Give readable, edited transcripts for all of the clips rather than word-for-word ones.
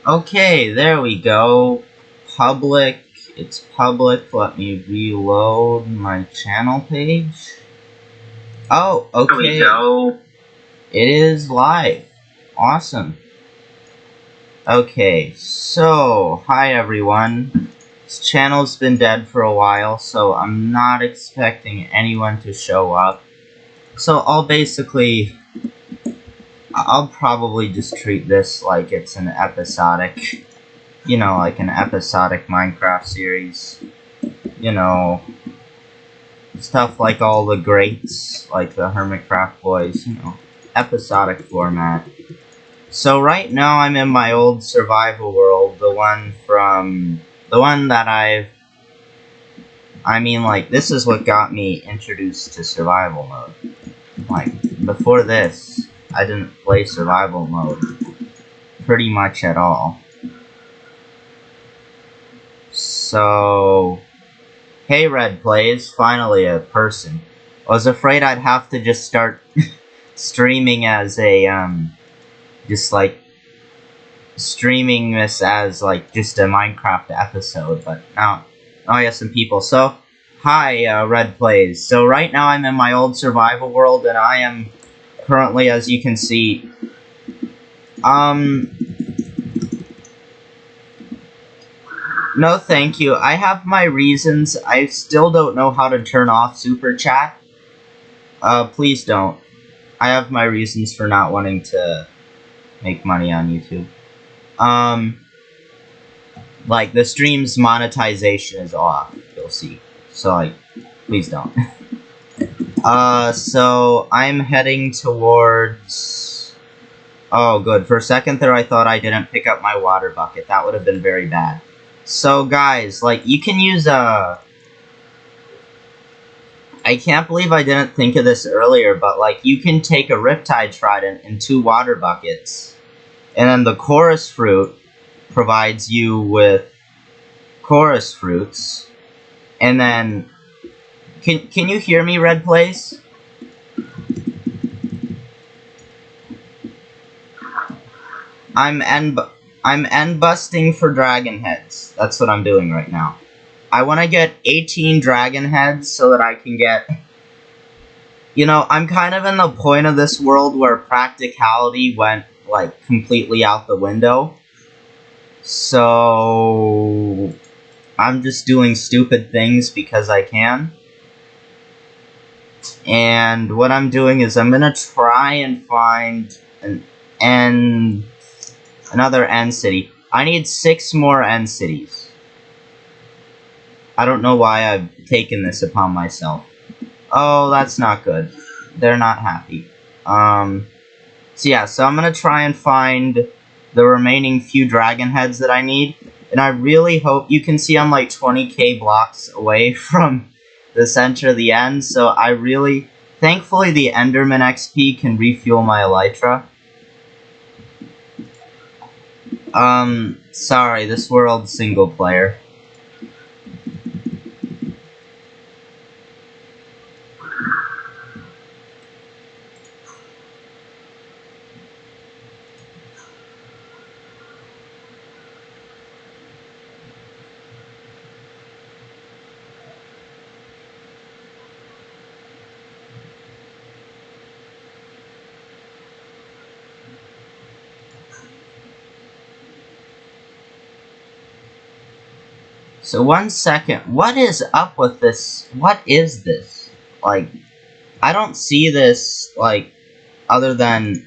Okay, there we go. Public. It's public. Let me reload my channel page. Oh, okay. There we go. It is live. Awesome. Okay, so, hi everyone. This channel's been dead for a while, so I'm not expecting anyone to show up. So I'll probably just treat this like it's an episodic, like an episodic Minecraft series. Stuff like all the greats, like the Hermitcraft boys, episodic format. So right now I'm in my old survival world, the one that this is what got me introduced to survival mode. Like, before this, I didn't play survival mode pretty much at all. So, hey Red Plays, finally a person. I was afraid I'd have to just start streaming as a, streaming this as, just a Minecraft episode, but now I have some people. So, hi, Red Plays. So right now I'm in my old survival world, and I am currently, as you can see, no thank you. I have my reasons. I still don't know how to turn off Super Chat. Please don't. I have my reasons for not wanting to make money on YouTube. The stream's monetization is off, you'll see. So, please don't. So, I'm heading towards... Oh, good. For a second there, I thought I didn't pick up my water bucket. That would have been very bad. So, guys, you can use, I can't believe I didn't think of this earlier, but, you can take a Riptide Trident in 2 water buckets, and then the Chorus Fruit provides you with Chorus Fruits, and then... Can you hear me, Red Place? I'm end busting for dragon heads. That's what I'm doing right now. I want to get 18 dragon heads so that I can get... I'm kind of in the point of this world where practicality went, completely out the window. So... I'm just doing stupid things because I can. And what I'm doing is I'm gonna try and find another end city. I need 6 more end cities. I don't know why I've taken this upon myself. Oh, that's not good. They're not happy. So yeah, so I'm gonna try and find the remaining few dragon heads that I need. And I really hope... You can see I'm 20k blocks away from the center of the end, so I really... Thankfully, the Enderman XP can refuel my Elytra. Sorry, this world's single player. So 1 second, what is up with this? What is this? I don't see this, other than...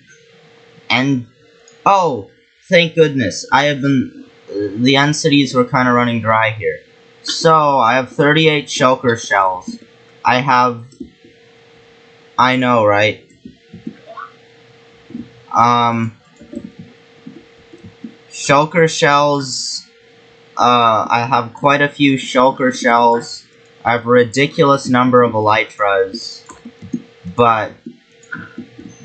Oh, thank goodness. The end cities were kind of running dry here. So, I have 38 shulker shells. I know, right? Shulker shells... I have quite a few shulker shells. I have a ridiculous number of elytras. But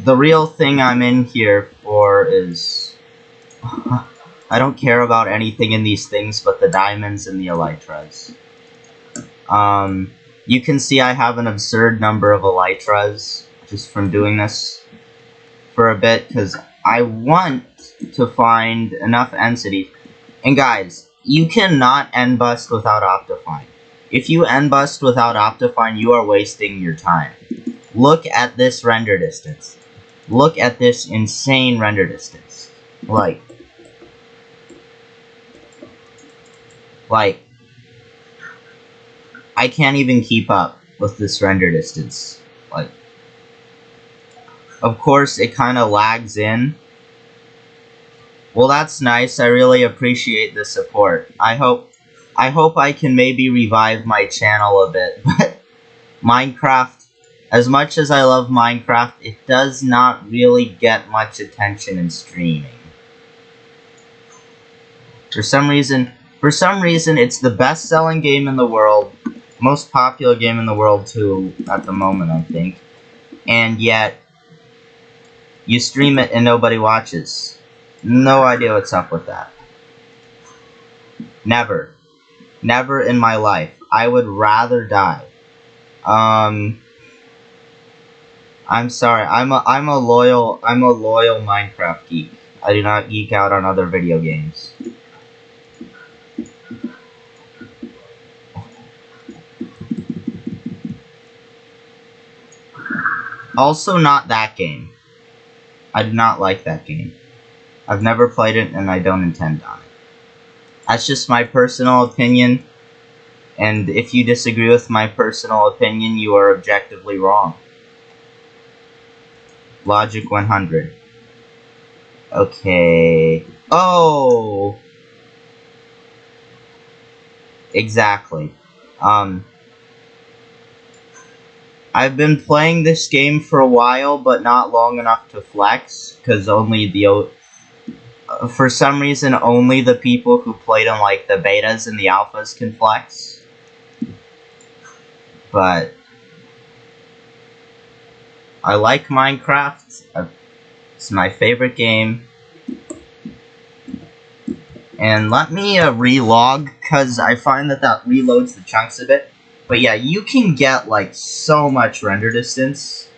the real thing I'm in here for is... I don't care about anything in these things but the diamonds and the elytras. You can see I have an absurd number of elytras, which just from doing this for a bit, because I want to find enough end cities. And guys, you cannot end bust without Optifine. If you end bust without Optifine, you are wasting your time. Look at this render distance. Look at this insane render distance. Like, I can't even keep up with this render distance. Like, of course, it kind of lags in. Well, that's nice. I really appreciate the support. I hope I can maybe revive my channel a bit. But Minecraft, as much as I love Minecraft, it does not really get much attention in streaming. For some reason, it's the best-selling game in the world, most popular game in the world too, at the moment, I think. And yet, you stream it and nobody watches. No idea what's up with that. Never. Never in my life. I would rather die. I'm sorry. I'm a loyal Minecraft geek. I do not geek out on other video games. Also, not that game. I do not like that game. I've never played it, and I don't intend on it. That's just my personal opinion, and if you disagree with my personal opinion, you are objectively wrong. Logic 100. Okay. Oh! Exactly. I've been playing this game for a while, but not long enough to flex, because for some reason, only the people who played in, like, the betas and the alphas can flex. But I like Minecraft. It's my favorite game. And let me relog, because I find that reloads the chunks a bit. But yeah, you can get, like, so much render distance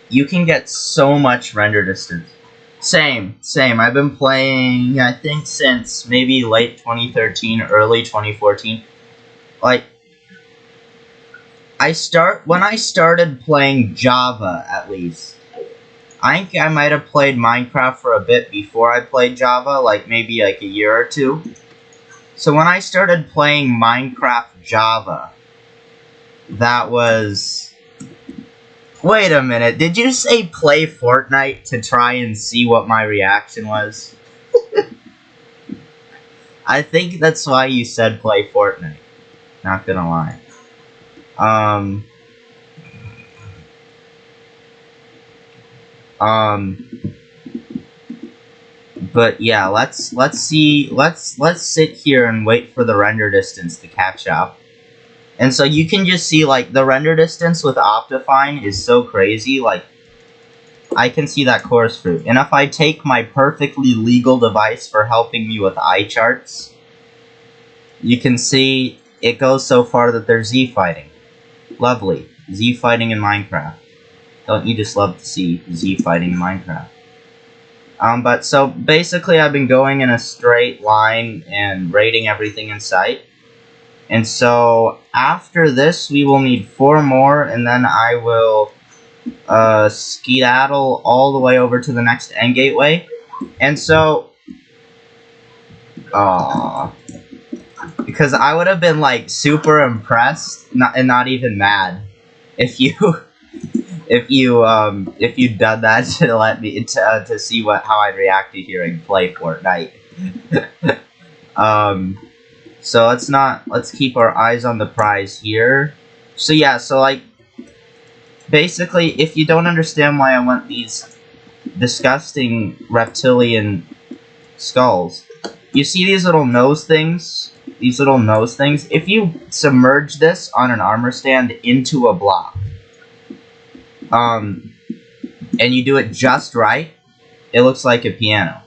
you can get so much render distance. Same. I've been playing, I think, since maybe late 2013, early 2014. Like, when I started playing Java, at least, I think I might have played Minecraft for a bit before I played Java, like maybe like a year or two. So when I started playing Minecraft Java, that was... Wait a minute, did you say play Fortnite to try and see what my reaction was? I think that's why you said play Fortnite. Not gonna lie. But yeah, let's sit here and wait for the render distance to catch up. And so you can just see, like, the render distance with Optifine is so crazy, like, I can see that chorus fruit. And if I take my perfectly legal device for helping me with eye charts, you can see it goes so far that there's Z-fighting. Lovely. Z-fighting in Minecraft. Don't you just love to see Z-fighting in Minecraft? But so basically I've been going in a straight line and raiding everything in sight. And so after this we will need 4 more, and then I will skedaddle all the way over to the next end gateway. And so because I would have been, like, super impressed and not even mad if you if you'd done that to let me to see how I'd react to hearing play Fortnite. So let's keep our eyes on the prize here. So yeah, so like basically, if you don't understand why I want these disgusting reptilian skulls, you see these little nose things? These little nose things? If you submerge this on an armor stand into a block, and you do it just right, it looks like a piano.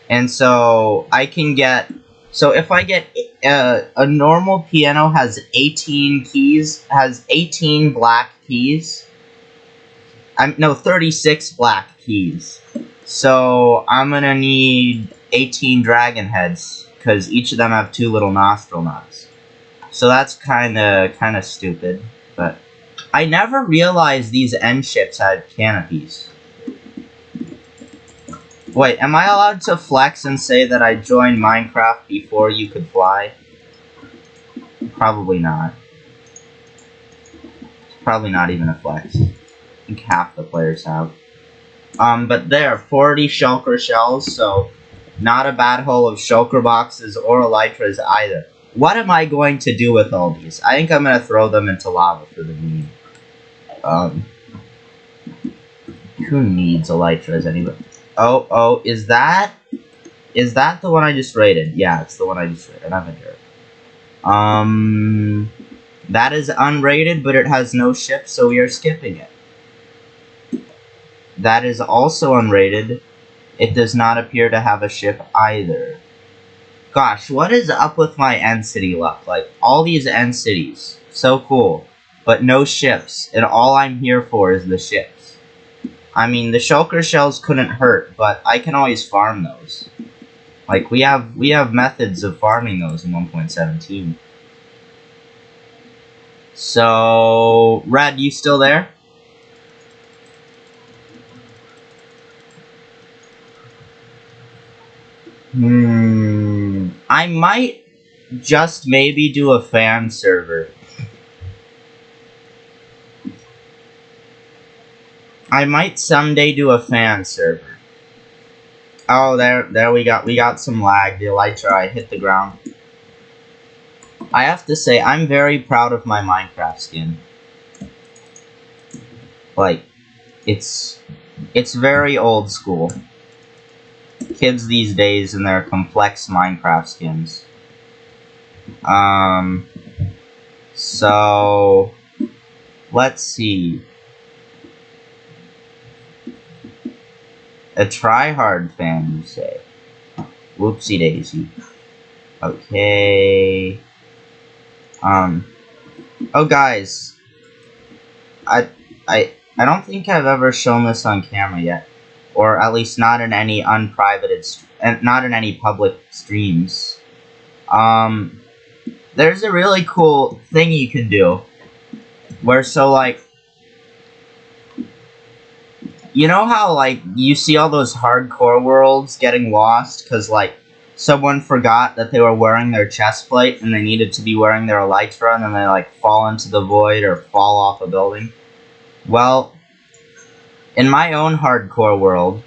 And so I can get So if I get a normal piano has 18 keys, has 18 black keys. No, 36 black keys. So I'm gonna need 18 dragon heads because each of them have 2 little nostril nuts. So that's kind of stupid, but I never realized these end ships had canopies. Wait, am I allowed to flex and say that I joined Minecraft before you could fly? Probably not. It's probably not even a flex. I think half the players have. But there, 40 shulker shells, so not a bad haul of shulker boxes or elytras either. What am I going to do with all these? I think I'm going to throw them into lava for the meme. Who needs elytras anyway? Oh, is that the one I just raided? Yeah, it's the one I just raided. I'm a jerk. That is unrated, but it has no ship, so we are skipping it. That is also unrated. It does not appear to have a ship either. Gosh, what is up with my end city luck? Like, all these end cities. So cool. But no ships. And all I'm here for is the ships. I mean, the shulker shells couldn't hurt, but I can always farm those. Like, we have methods of farming those in 1.17. So, Red, you still there? I might just maybe do a fan server. I might someday do a fan server. Oh, there we got some lag. The elytra hit the ground. I have to say, I'm very proud of my Minecraft skin. Like, it's very old school. Kids these days and their complex Minecraft skins. So let's see. A tryhard fan, you say? Whoopsie daisy. Okay. Oh, guys. I don't think I've ever shown this on camera yet. Or at least not in any unprivated, not in any public streams. There's a really cool thing you can do. Where, so, like, you know how, like, you see all those hardcore worlds getting lost because, like, someone forgot that they were wearing their chest plate and they needed to be wearing their elytra and then they, like, fall into the void or fall off a building? Well, in my own hardcore world,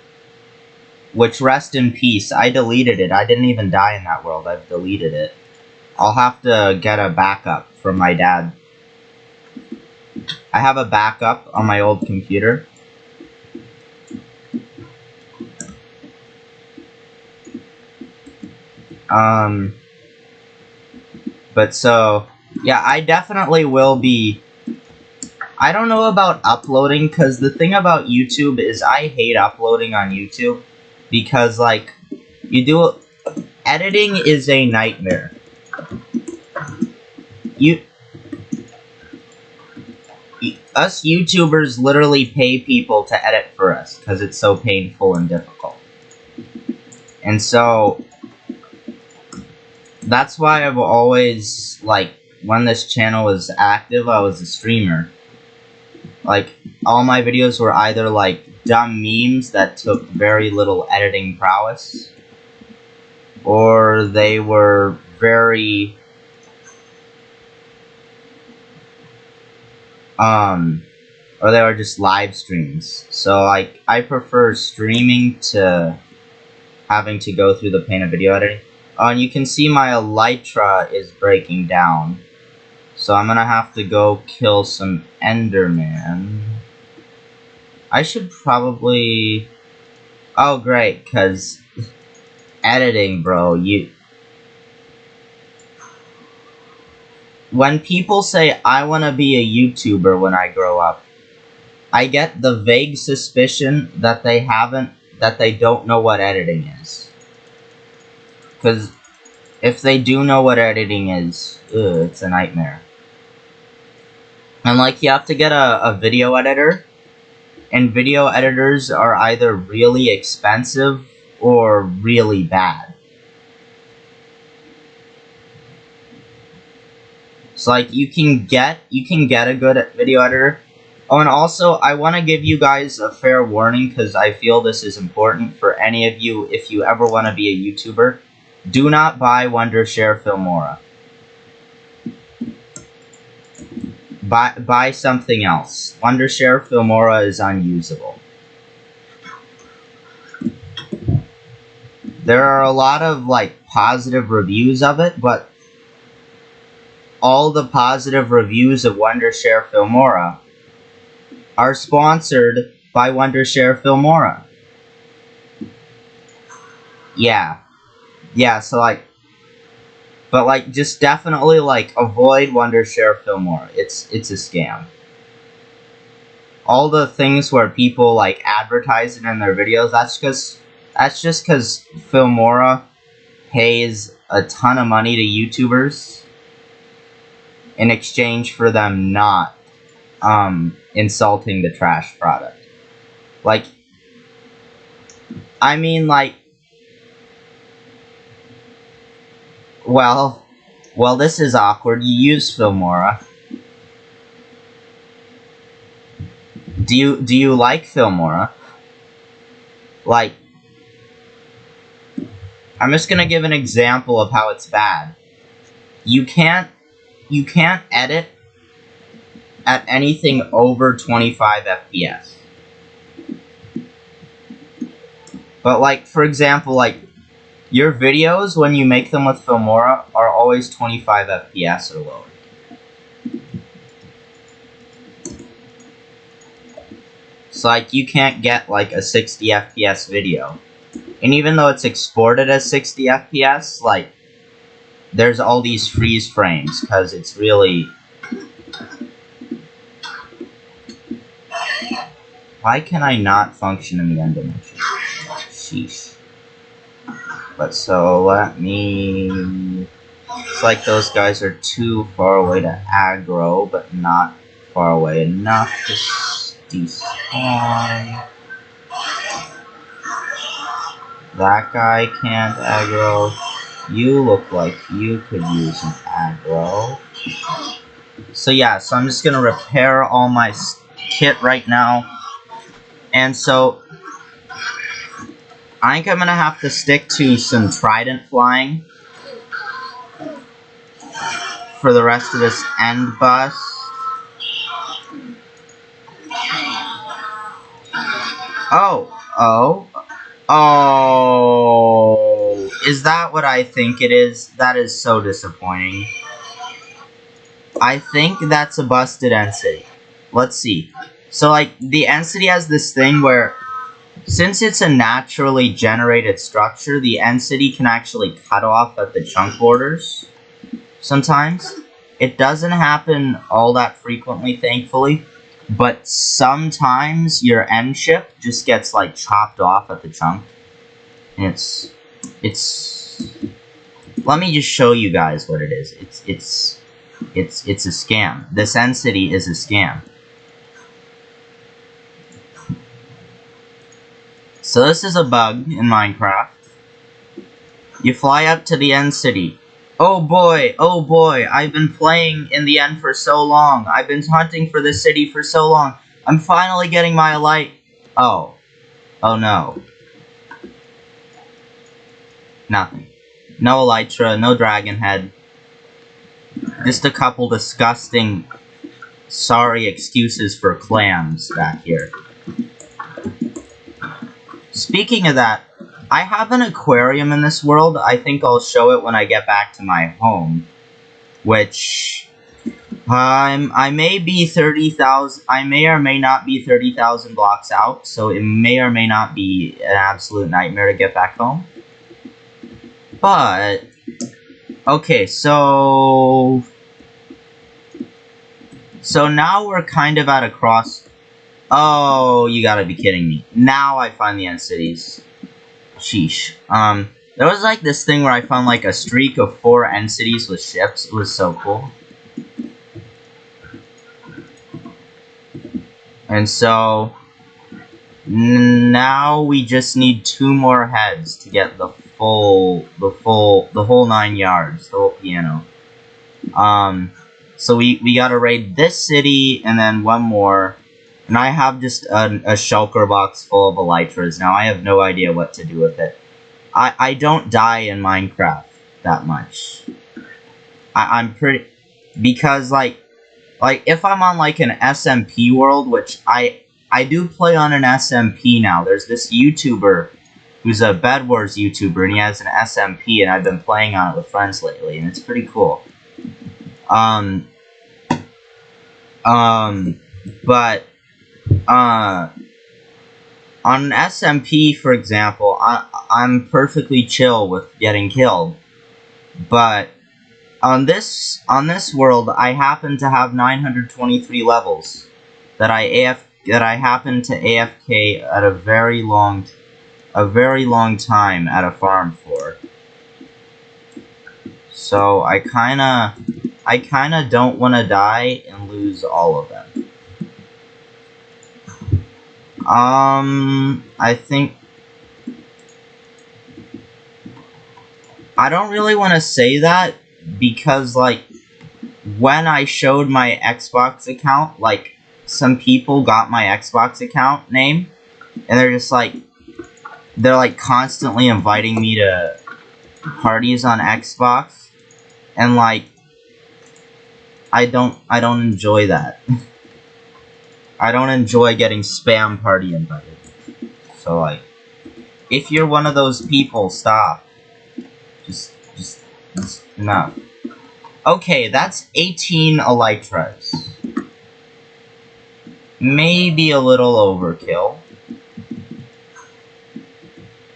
which rest in peace, I deleted it. I didn't even die in that world. I've deleted it. I'll have to get a backup from my dad. I have a backup on my old computer. But so, yeah, I definitely will be. I don't know about uploading, because the thing about YouTube is I hate uploading on YouTube, because, like, editing is a nightmare. Us YouTubers literally pay people to edit for us, because it's so painful and difficult. And so, that's why I've always, like, when this channel was active, I was a streamer. Like, all my videos were either, like, dumb memes that took very little editing prowess, or they were very, or they were just live streams. So, like, I prefer streaming to having to go through the pain of video editing. Oh, and you can see my elytra is breaking down. So I'm gonna have to go kill some Enderman. I should probably... Oh, great, because editing, bro, When people say, I want to be a YouTuber when I grow up, I get the vague suspicion that they don't know what editing is. Because If they do know what editing is, it's a nightmare. And like, you have to get a video editor, and video editors are either really expensive or really bad. So like, you can get a good video editor. Oh, and also, I want to give you guys a fair warning, because I feel this is important for any of you if you ever want to be a YouTuber. Do not buy Wondershare Filmora. Buy something else. Wondershare Filmora is unusable. There are a lot of, like, positive reviews of it, but all the positive reviews of Wondershare Filmora are sponsored by Wondershare Filmora. Yeah, so like, but like, just definitely like avoid Wondershare Filmora. It's a scam. All the things where people like advertise it in their videos, that's just because Filmora pays a ton of money to YouTubers in exchange for them not insulting the trash product. Like, I mean, like, well, this is awkward. You use Filmora. Do you like Filmora? Like, I'm just gonna give an example of how it's bad. You can't edit at anything over 25 FPS. But like, for example, like, your videos, when you make them with Filmora, are always 25 FPS or lower. So like, you can't get like a 60 FPS video. And even though it's exported as 60 FPS, like, there's all these freeze frames, because it's really... Why can I not function in the end dimension? Sheesh. But so, let me... It's like those guys are too far away to aggro, but not far away enough to despawn. That guy can't aggro. You look like you could use an aggro. So yeah, so I'm just gonna repair all my kit right now. And so, I think I'm gonna have to stick to some trident flying for the rest of this end bus. Oh, is that what I think it is? That is so disappointing. I think that's a busted end city. Let's see. So, like, the end city has this thing where, since it's a naturally generated structure, the end city can actually cut off at the chunk borders. Sometimes. It doesn't happen all that frequently, thankfully. But sometimes your end ship just gets, like, chopped off at the chunk. And it's... Let me just show you guys what it is. It's a scam. This end city is a scam. So this is a bug in Minecraft. You fly up to the end city. Oh boy, I've been playing in the end for so long. I've been hunting for this city for so long. I'm finally getting my light. Oh no. Nothing. No elytra, no dragon head. Just a couple disgusting, sorry excuses for clams back here. Speaking of that, I have an aquarium in this world. I think I'll show it when I get back to my home. Which, I may be 30,000, I may or may not be 30,000 blocks out, so it may or may not be an absolute nightmare to get back home. But, okay, so now we're kind of at a cross. Oh, you gotta be kidding me. Now I find the end cities. Sheesh. There was like this thing where I found like a streak of 4 end cities with ships. It was so cool. And so now we just need 2 more heads to get the whole 9 yards, the whole piano. So we gotta raid this city and then 1 more. And I have just a shulker box full of elytras now. I have no idea what to do with it. I don't die in Minecraft that much. I'm pretty... Because, like, if I'm on, like, an SMP world, which I do play on an SMP now. There's this YouTuber who's a Bed Wars YouTuber, and he has an SMP, and I've been playing on it with friends lately, and it's pretty cool. But, on an SMP, for example, I'm perfectly chill with getting killed. But on this world, I happen to have 923 levels that I happen to AFK at a very long time at a farm for. So I kinda don't want to die and lose all of them. I think... I don't really want to say that, because, like, when I showed my Xbox account, like, some people got my Xbox account name, and they're just, like, they're, like, constantly inviting me to parties on Xbox, and, like, I don't enjoy that. I don't enjoy getting spam party invited. So, like, if you're one of those people, stop. Just enough. Okay, that's 18 elytras. Maybe a little overkill.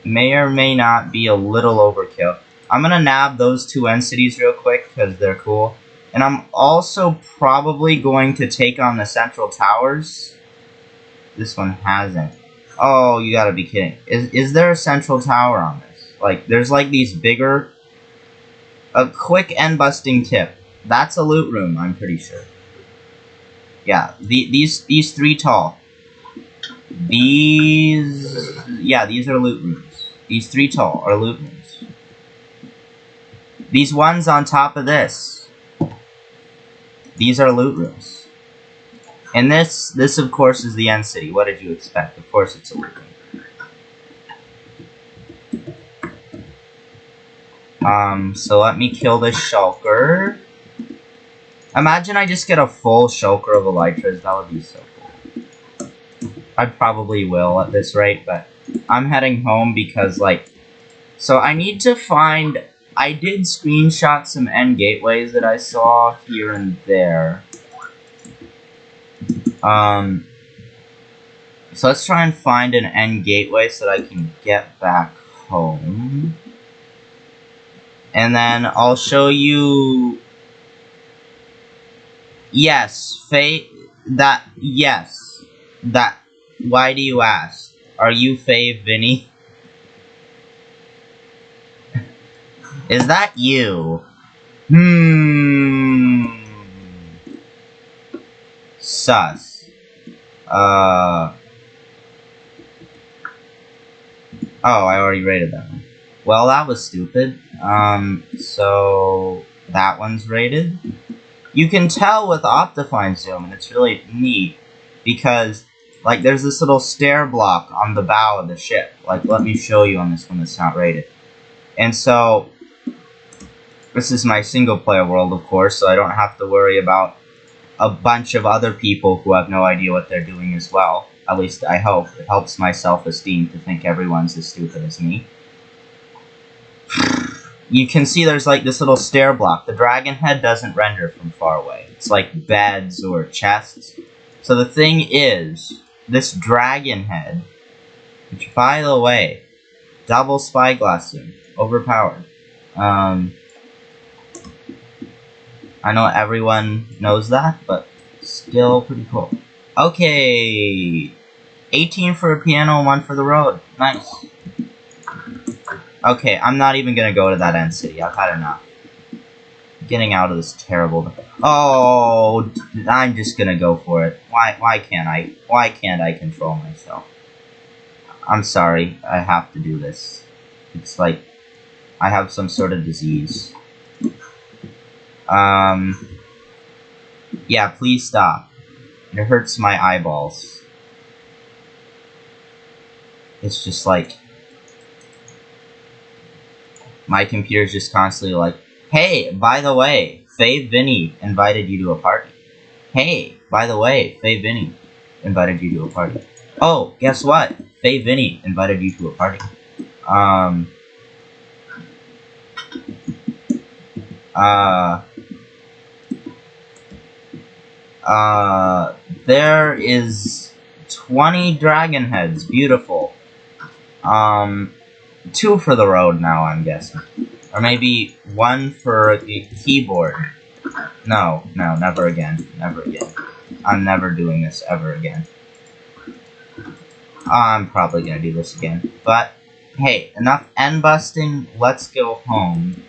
May or may not be a little overkill. I'm gonna nab those 2 end cities real quick, because they're cool. And I'm also probably going to take on the central towers. This one hasn't. Oh, you gotta be kidding. Is there a central tower on this? Like, there's like these bigger... A quick end busting tip. That's a loot room, I'm pretty sure. Yeah, these 3 tall. Yeah, these are loot rooms. These 3 tall are loot rooms. These ones on top of this. These are loot rooms. And this of course is the end city. What did you expect? Of course it's a loot room. So let me kill this shulker. Imagine I just get a full shulker of elytras. That would be so cool. I probably will at this rate, but I'm heading home because, like... So I need to find... I did screenshot some end gateways that I saw here and there. So let's try and find an end gateway so that I can get back home. And then I'll show you... Yes, yes. That... Why do you ask? Are you Faye Vinny? Is that you? Sus. Oh, I already rated that one. Well, that was stupid. So that one's rated. You can tell with Optifine Zoom, and it's really neat, because, like, there's this little stair block on the bow of the ship. Like, let me show you on this one that's not rated. And so, this is my single-player world, of course, so I don't have to worry about a bunch of other people who have no idea what they're doing as well. At least, I hope. It helps my self-esteem to think everyone's as stupid as me. You can see there's like this little stair block. The dragon head doesn't render from far away. It's like beds or chests. So the thing is, this dragon head, which by the way, double spyglass zoom, overpowered. I know everyone knows that, but still pretty cool. Okay, 18 for a piano, 1 for the road. Nice. Okay, I'm not even gonna go to that end city. I've had enough. Getting out of this terrible... Oh, I'm just gonna go for it. Why can't I control myself? I'm sorry, I have to do this. It's like I have some sort of disease. Yeah, please stop. It hurts my eyeballs. It's just like my computer's just constantly like, hey, by the way, Faye Vinny invited you to a party. Hey, by the way, Faye Vinny invited you to a party. Oh, guess what? Faye Vinny invited you to a party. There is 20 dragon heads. Beautiful. 2 for the road now, I'm guessing. Or maybe 1 for the keyboard. No, never again. Never again. I'm never doing this ever again. I'm probably gonna do this again. But, hey, enough end busting. Let's go home.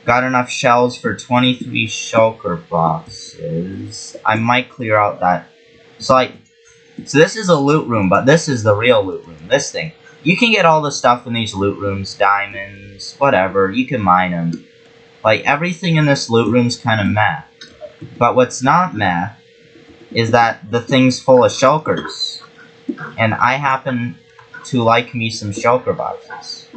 Got enough shells for 23 shulker boxes. I might clear out that. So this is a loot room, but this is the real loot room. This thing. You can get all the stuff in these loot rooms, diamonds, whatever. You can mine them. Like, everything in this loot room's kind of meh. But what's not meh is that the thing's full of shulkers. And I happen to like me some shulker boxes.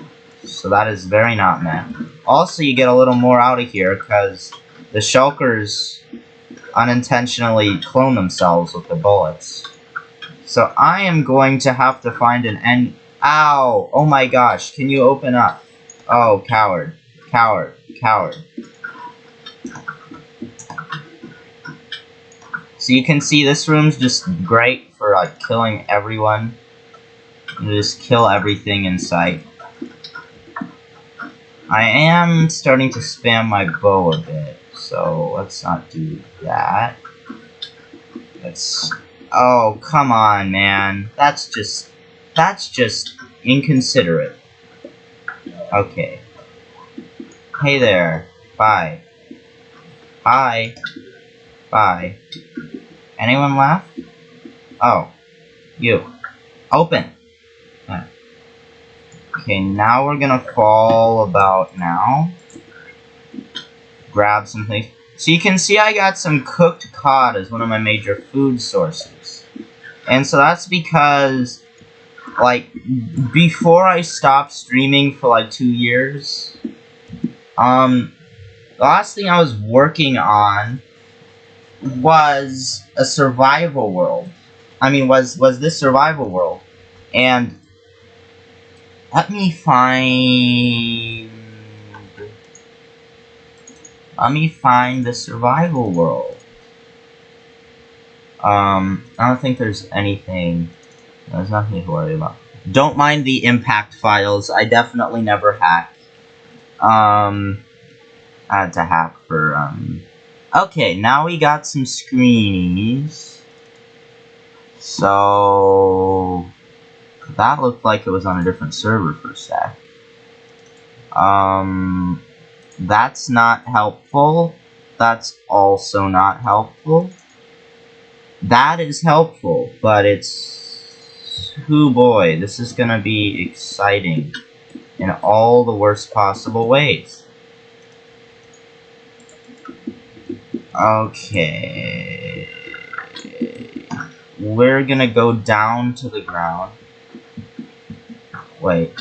So that is very not meh. Also, you get a little more out of here because the shulkers unintentionally clone themselves with the bullets. So I am going to have to find an end... Ow! Oh my gosh, can you open up? Oh, coward. Coward. Coward. So you can see this room's just great for like killing everyone. You just kill everything in sight. I am starting to spam my bow a bit, so let's not do that. Let's... Oh, come on, man. That's just inconsiderate. Okay. Hey there. Bye. Bye. Bye. Anyone left? Oh. You. Open. Okay, now we're gonna fall about now. Grab some things. So you can see I got some cooked cod as one of my major food sources. And so that's because, like, before I stopped streaming for like 2 years, the last thing I was working on was a survival world. I mean, was this survival world. And let me find the survival world. I don't think there's anything. There's nothing to worry about. Don't mind the impact files. I definitely never hack. I had to hack for, Okay, now we got some screenies. So... that looked like it was on a different server for a sec. That's not helpful. That's also not helpful. That is helpful, but it's... oh boy, this is gonna be exciting in all the worst possible ways. Okay... we're gonna go down to the ground. Wait,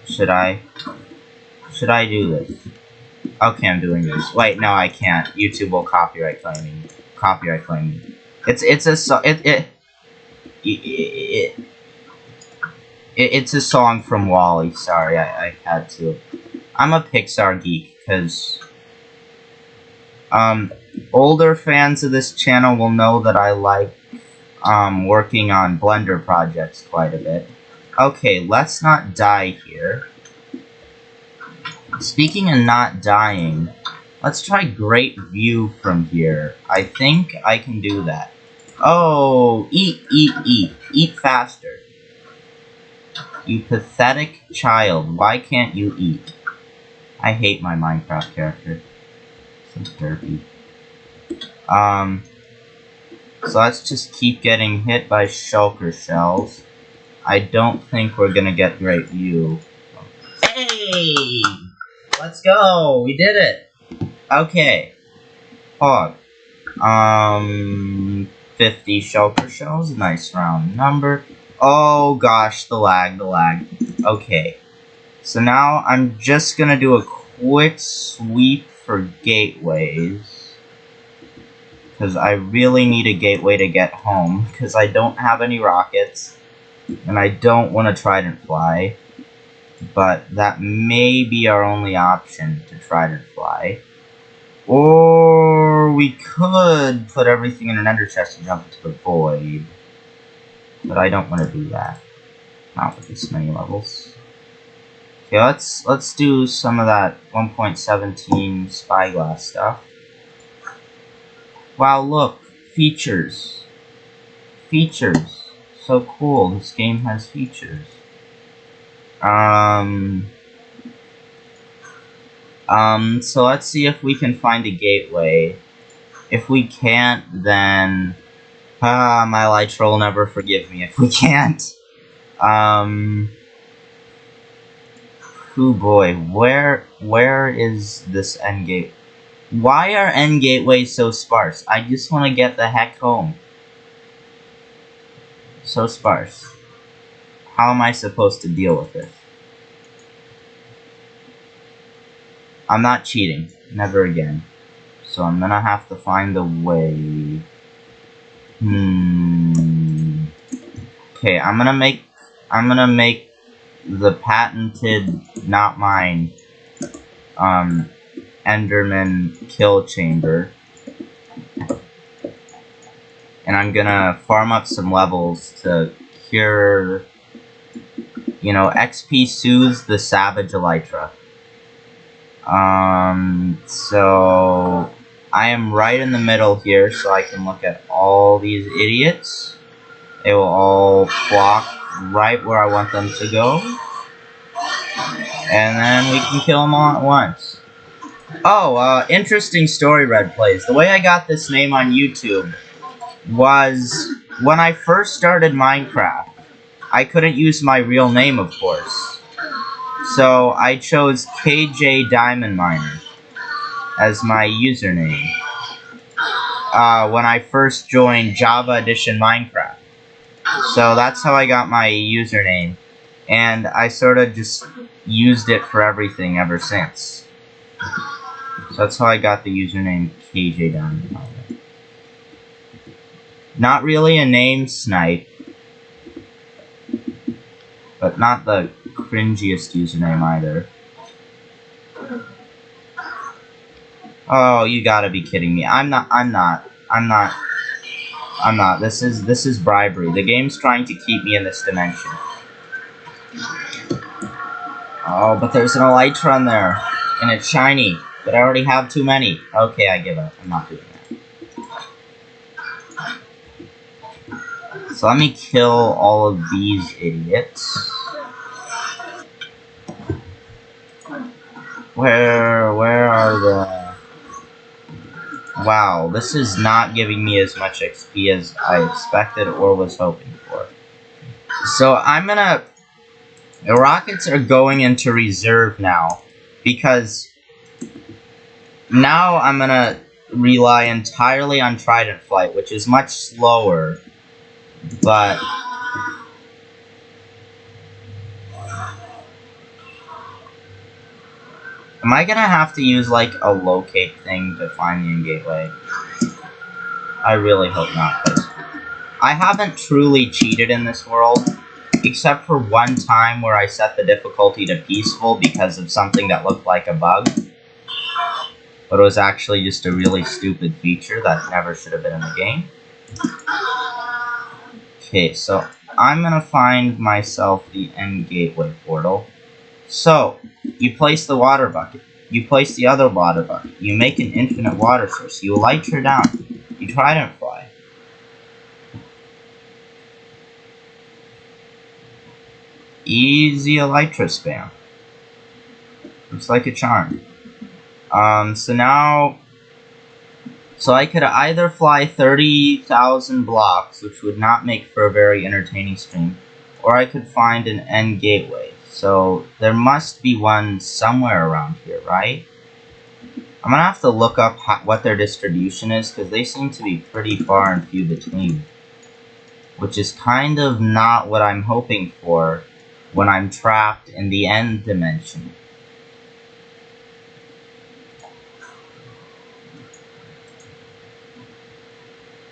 should I do this? Okay, I'm doing this. Wait, no, I can't. YouTube will copyright claim me. Copyright claim me. It's a it's a song from WALL-E. Sorry, I had to. I'm a Pixar geek because older fans of this channel will know that I like working on Blender projects quite a bit. Okay, let's not die here. Speaking of not dying, let's try Great View from here. I think I can do that. Oh, eat faster. You pathetic child. Why can't you eat? I hate my Minecraft character. So derpy. So let's just keep getting hit by shulker shells. I don't think we're gonna get great view. Hey! Let's go! We did it! Okay. Hog. 50 shulker shells. Nice round number. Oh gosh, the lag. Okay. So now I'm just gonna do a quick sweep for gateways. Because I really need a gateway to get home. Because I don't have any rockets. And I don't want to trident fly. But that may be our only option to trident fly. Or we could put everything in an ender chest and jump into the void. But I don't want to do that. Not with this many levels. Okay, let's do some of that 1.17 spyglass stuff. Wow, look, features. Features. So cool, this game has features. So let's see if we can find a gateway. If we can't, then my Elytra will never forgive me if we can't. Oh boy, where is this end gate? Why are end gateways so sparse? I just want to get the heck home. So sparse. How am I supposed to deal with this? I'm not cheating. Never again. So I'm gonna have to find a way. Okay, I'm gonna make the patented, not mine, Enderman kill chamber. And I'm gonna farm up some levels to cure, XP soothes the savage Elytra. So I am right in the middle here, so I can look at all these idiots. They will all flock right where I want them to go. And then we can kill them all at once. Oh, interesting story, Red Plays. The way I got this name on YouTube was when I first started Minecraft. I couldn't use my real name, of course. So I chose KJ Diamond Miner as my username when I first joined Java Edition Minecraft. So that's how I got my username, and I sort of just used it for everything ever since. So that's how I got the username KJ Diamond Miner. Not really a name snipe, but not the cringiest username either. Oh, you gotta be kidding me. I'm not. This is bribery. The game's trying to keep me in this dimension. Oh, but there's an Elytra in there. And it's shiny. But I already have too many. Okay, I give up. I'm not doing that. So let me kill all of these idiots. Where are the... Wow, this is not giving me as much XP as I expected or was hoping for. So I'm gonna... The rockets are going into reserve now, because now I'm gonna rely entirely on Trident Flight, which is much slower, but... Am I gonna have to use, like, a locate thing to find the end gateway? I really hope not, because I haven't truly cheated in this world, except for one time where I set the difficulty to peaceful because of something that looked like a bug. But it was actually just a really stupid feature that never should have been in the game. Okay, so I'm gonna find myself the end gateway portal. So, you place the water bucket. You place the other water bucket. You make an infinite water source. You light her down. You trident fly. Easy Elytra spam. Looks like a charm. So now... So I could either fly 30,000 blocks, which would not make for a very entertaining stream, or I could find an end gateway. So there must be one somewhere around here, right? I'm gonna have to look up what their distribution is, because they seem to be pretty far and few between. Which is kind of not what I'm hoping for when I'm trapped in the end dimension.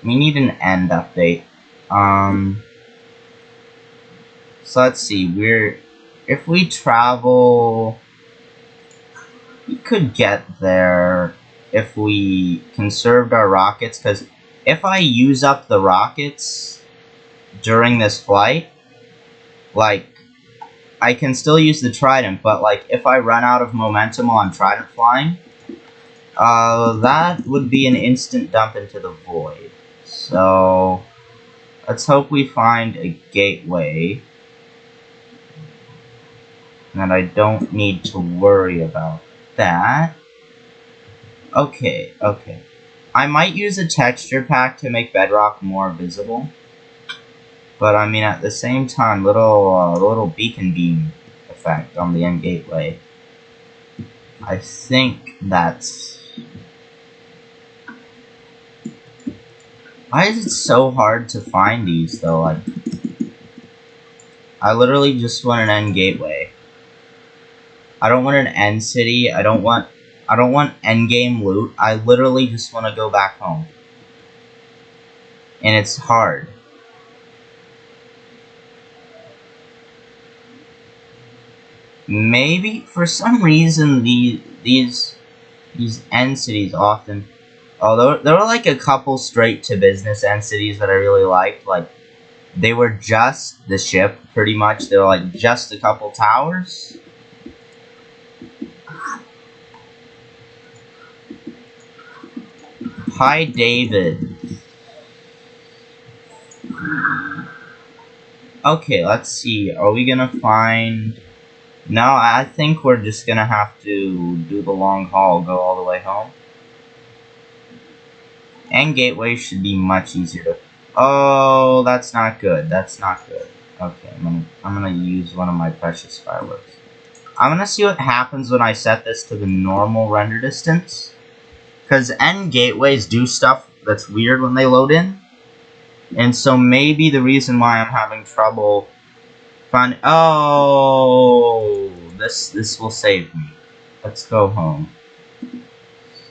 We need an end update. So let's see, if we travel, we could get there if we conserved our rockets, because if I use up the rockets during this flight, like, I can still use the Trident, but like, if I run out of momentum while I'm Trident flying, that would be an instant dump into the void. So, let's hope we find a gateway and that I don't need to worry about that. Okay. I might use a texture pack to make Bedrock more visible. But I mean, at the same time, little beacon beam effect on the end gateway. I think that's... Why is it so hard to find these though? Like, I literally just want an end gateway. I don't want an end city. I don't want end game loot. I literally just want to go back home. And it's hard. Maybe for some reason these end cities often, although there were like a couple straight to business end cities that I really liked, like they were just the ship pretty much. They were like just a couple towers. Hi David. Okay, let's see. Are we gonna find... No, I think we're just gonna have to do the long haul, go all the way home. And gateway should be much easier to... Oh, that's not good. That's not good. Okay, I'm gonna use one of my precious fireworks. I'm gonna see what happens when I set this to the normal render distance. Because end gateways do stuff that's weird when they load in. And so maybe the reason why I'm having trouble finding... Oh, this will save me. Let's go home.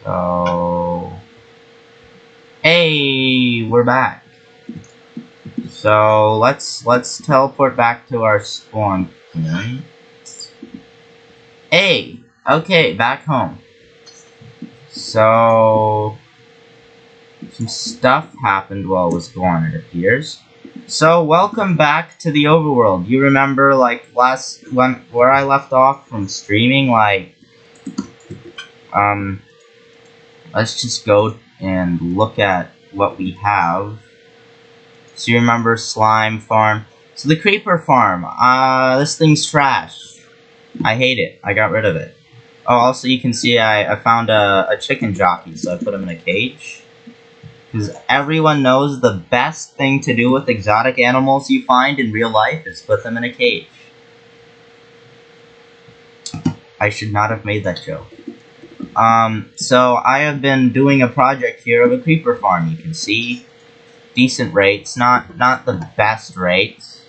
So... Hey, we're back. So let's teleport back to our spawn point. Hey, okay, back home. So some stuff happened while I was gone, it appears. So welcome back to the overworld. You remember like where I left off from streaming, like let's just go and look at what we have. So you remember slime farm. So the creeper farm, this thing's trash. I hate it. I got rid of it. Oh, also you can see I found a chicken jockey, so I put him in a cage. Because everyone knows the best thing to do with exotic animals you find in real life is put them in a cage. I should not have made that joke. So I have been doing a project here of a creeper farm. You can see decent rates, not the best rates.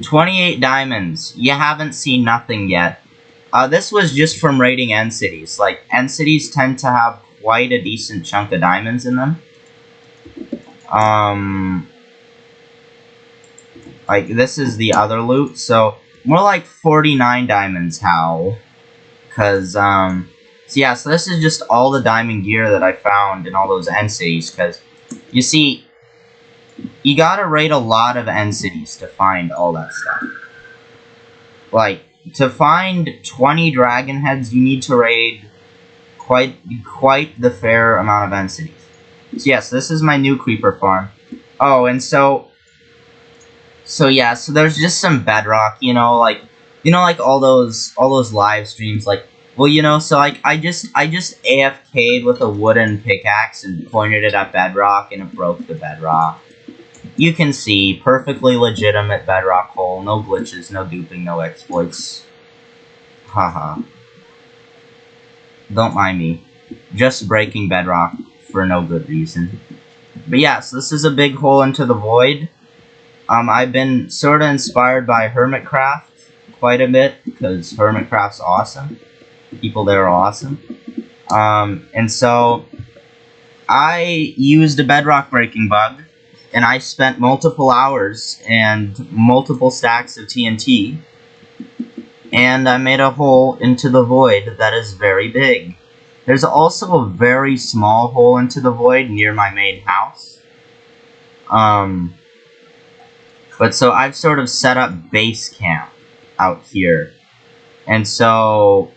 $28 diamonds. You haven't seen nothing yet. This was just from raiding end cities. Like, end cities tend to have quite a decent chunk of diamonds in them. Like, this is the other loot, so more like 49 diamonds, how? Cause, so yeah, so this is just all the diamond gear that I found in all those end cities, cause, you see, you gotta raid a lot of end cities to find all that stuff. Like, to find 20 dragon heads, you need to raid quite the fair amount of end cities. So yes, this is my new creeper farm. Oh, and so yeah, so there's just some bedrock, like all those live streams, like, well, so like I just AFK'd with a wooden pickaxe and pointed it at bedrock, and it broke the bedrock. You can see, perfectly legitimate bedrock hole, no glitches, no duping, no exploits. Haha. Don't mind me. Just breaking bedrock for no good reason. But yeah, so this is a big hole into the void. I've been sort of inspired by Hermitcraft quite a bit, because Hermitcraft's awesome. People there are awesome. And so I used a bedrock breaking bug, and I spent multiple hours and multiple stacks of TNT, and I made a hole into the void that is very big. There's also a very small hole into the void near my main house. But so I've sort of set up base camp out here. And so,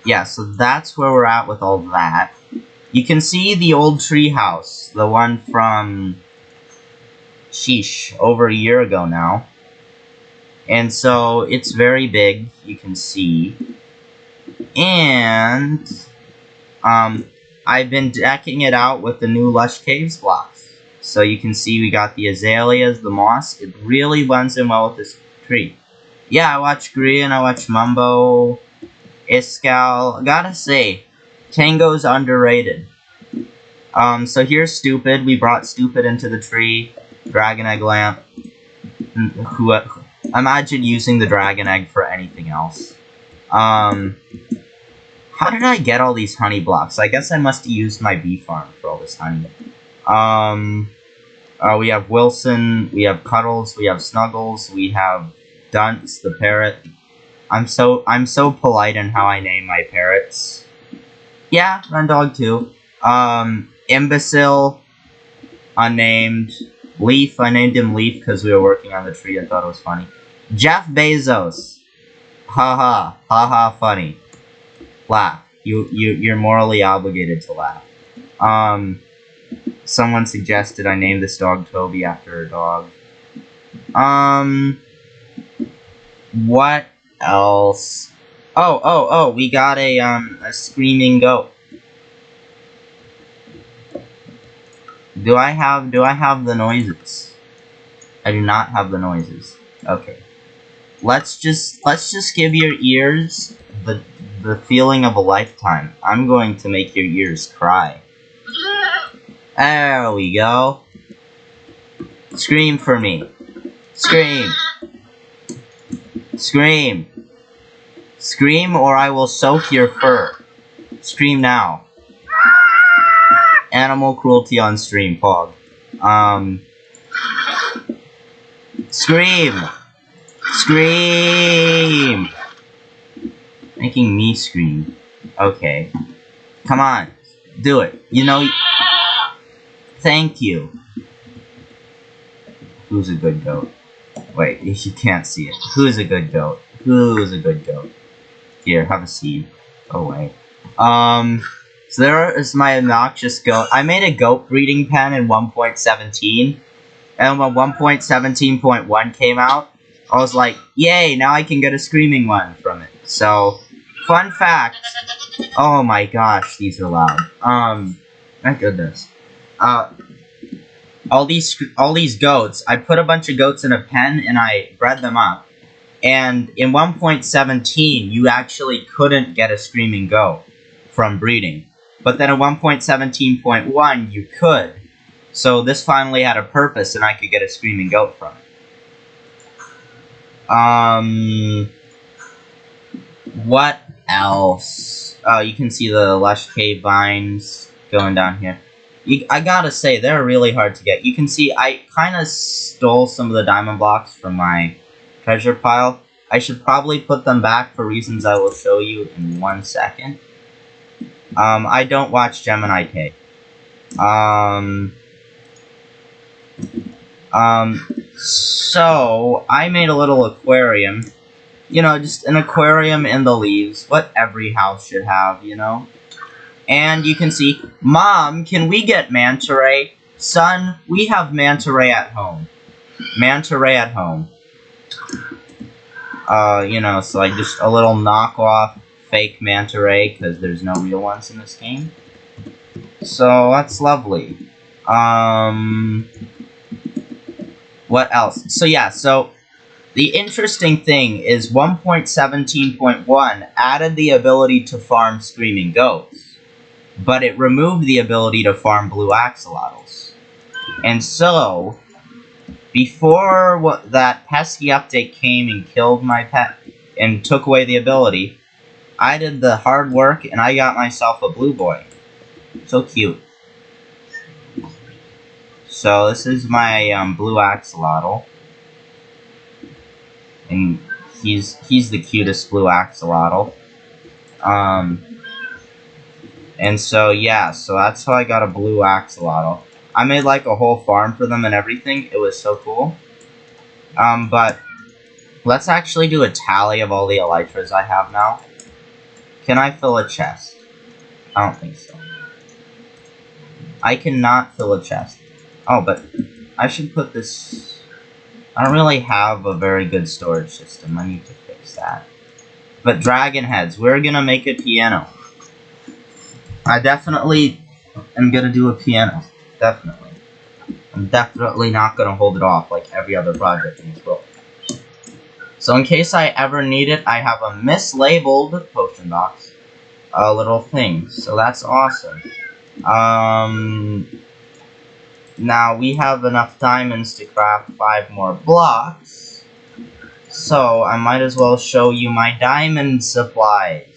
yeah, so that's where we're at with all that. You can see the old tree house, the one from, sheesh, over a year ago now. And so it's very big, you can see. And I've been decking it out with the new Lush Caves blocks. So you can see we got the azaleas, the moss. It really blends in well with this tree. Yeah, I watch Grian, I watch Mumbo, Iskal. Gotta say, Tango's underrated. So here's Stupid. We brought Stupid into the tree. Dragon Egg Lamp. Imagine using the Dragon Egg for anything else. How did I get all these honey blocks? I guess I must have used my bee farm for all this honey. We have Wilson, we have Cuddles, we have Snuggles, we have Dunce, the parrot. I'm so polite in how I name my parrots. Yeah, Rendog too. Imbecile, unnamed. Leaf, I named him Leaf because we were working on the tree. I thought it was funny. Jeff Bezos. Haha, haha, funny. Laugh. You're morally obligated to laugh. Someone suggested I name this dog Toby after a dog. What else? Oh, we got a screaming goat. Do I have the noises? I do not have the noises. Okay. Let's just give your ears the feeling of a lifetime. I'm going to make your ears cry. There we go. Scream for me. Scream. Scream. Scream or I will soak your fur. Scream now. Animal cruelty on stream, Pog. Scream! Scream! Making me scream. Okay. Come on. Do it. Thank you. Who's a good goat? Wait, you can't see it. Who's a good goat? Who's a good goat? Here, have a seed. Oh, wait. So there is my obnoxious goat. I made a goat breeding pen in 1.17. And when 1.17.1 came out, I was like, yay, now I can get a screaming one from it. So, fun fact. Oh my gosh, these are loud. My goodness. All these goats, I put a bunch of goats in a pen and I bred them up. And in 1.17, you actually couldn't get a screaming goat from breeding. But then in 1.17.1, you could. So this finally had a purpose and I could get a screaming goat from it. What else? Oh, you can see the lush cave vines going down here. I gotta say, they're really hard to get. You can see I kind of stole some of the diamond blocks from my treasure pile. I should probably put them back for reasons I will show you in 1 second. I don't watch Gemini K. So I made a little aquarium. Just an aquarium in the leaves. What every house should have, And you can see, Mom, can we get manta ray? Son, we have manta ray at home. Manta ray at home. You know, so like just a little knockoff fake manta ray, because there's no real ones in this game. So that's lovely. What else? So yeah, so the interesting thing is 1.17.1 added the ability to farm screaming goats, but it removed the ability to farm blue axolotls. And so, before that pesky update came and killed my pet and took away the ability, I did the hard work and I got myself a blue boy. So cute. So this is my blue axolotl, and he's the cutest blue axolotl. And so yeah, so that's how I got a blue axolotl. I made like a whole farm for them and everything. It was so cool. But let's actually do a tally of all the elytras I have now. Can I fill a chest? I don't think so. I cannot fill a chest. Oh, but I should put this... I don't really have a very good storage system. I need to fix that. But dragon heads, we're gonna make a piano. I definitely am gonna do a piano. Definitely. I'm definitely not gonna hold it off like every other project in this world. So in case I ever need it, I have a mislabeled potion box. A little thing. So that's awesome. Now we have enough diamonds to craft 5 more blocks. So I might as well show you my diamond supplies.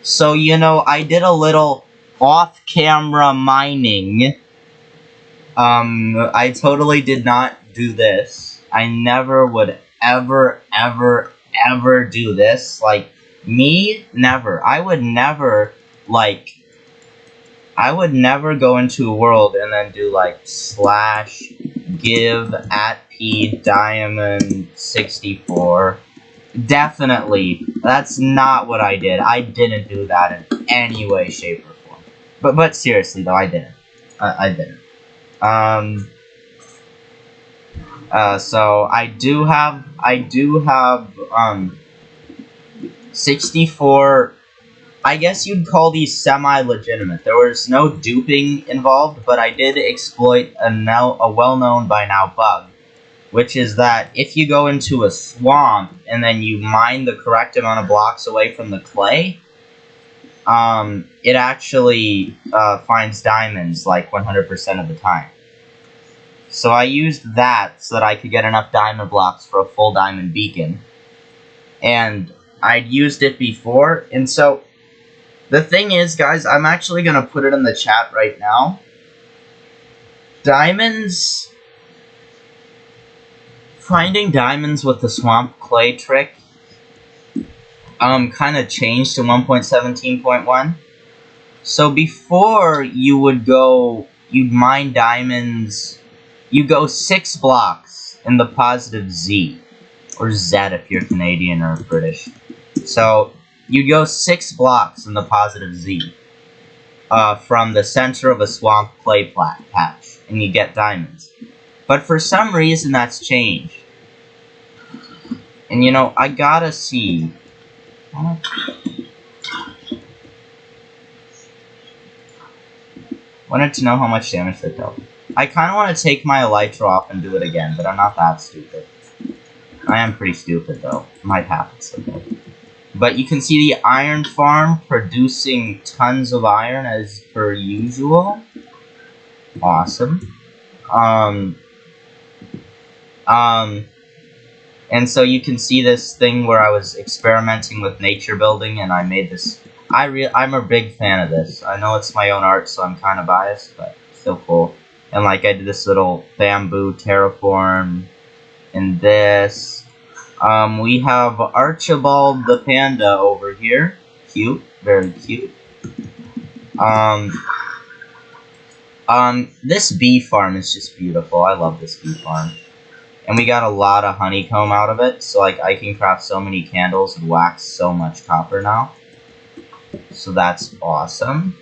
So, you know, I did a little off-camera mining. I totally did not do this. I never would ever do this. Like, me, never. I would never go into a world and then do, like, /give @p diamond 64. Definitely. That's not what I did. I didn't do that in any way, shape, or form. But seriously, though, I didn't. I didn't. So I do have 64. I guess you'd call these semi-legitimate. There was no duping involved, but I did exploit a well-known by now bug, which is that if you go into a swamp and then you mine the correct amount of blocks away from the clay, it actually finds diamonds like 100% of the time. So I used that so that I could get enough diamond blocks for a full diamond beacon. And I'd used it before, and so the thing is, guys, I'm actually going to put it in the chat right now. Finding diamonds with the swamp clay trick kind of changed to 1.17.1. So before you'd mine diamonds, you go 6 blocks in the positive Z, or Z if you're Canadian or British. So you go 6 blocks in the positive Z from the center of a swamp clay patch, and you get diamonds. But for some reason, that's changed. And you know, I gotta see. Wanted to know how much damage they dealt. I kind of want to take my elytra off and do it again, but I'm not that stupid. I am pretty stupid, though. Might happen someday. But you can see the iron farm producing tons of iron as per usual. Awesome. And so you can see this thing where I was experimenting with nature building, and I made this. I'm a big fan of this. I know it's my own art, so I'm kind of biased, but still cool. And like I did this little bamboo terraform, and this. We have Archibald the panda over here. Cute, very cute. This bee farm is just beautiful. I love this bee farm. And we got a lot of honeycomb out of it, so like I can craft so many candles and wax so much copper now. So that's awesome.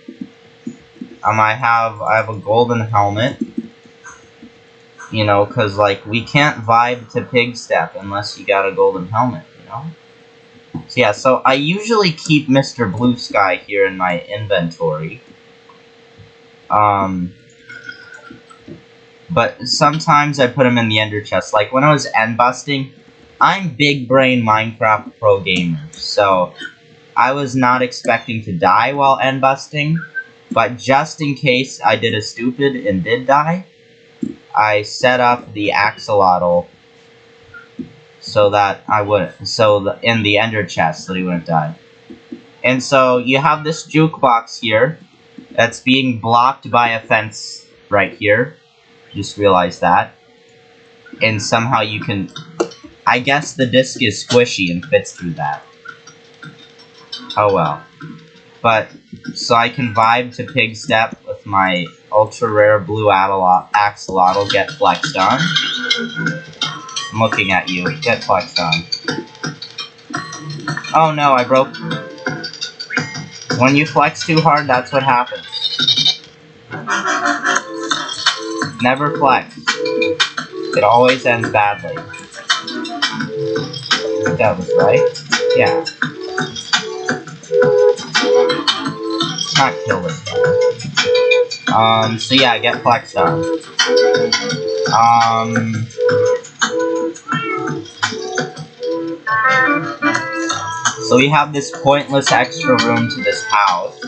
I have a golden helmet. You know, cause like we can't vibe to pig step unless you got a golden helmet. You know. So yeah, so I usually keep Mr. Blue Sky here in my inventory. But sometimes I put him in the ender chest. Like when I was end busting, I'm big brain Minecraft pro gamer, so I was not expecting to die while end busting. But just in case I did a stupid and did die, I set up the axolotl so that I would, in the ender chest, so that he wouldn't die. And so you have this jukebox here that's being blocked by a fence right here. Just realized that. And somehow you can, I guess the disc is squishy and fits through that. Oh well. But, so I can vibe to pig step with my ultra rare blue axolotl get flexed on. I'm looking at you. Get flexed on. Oh no, I broke. When you flex too hard, that's what happens. Never flex. It always ends badly. That was right. Yeah. Not kill this guy. So yeah, get flexed on. So we have this pointless extra room to this house.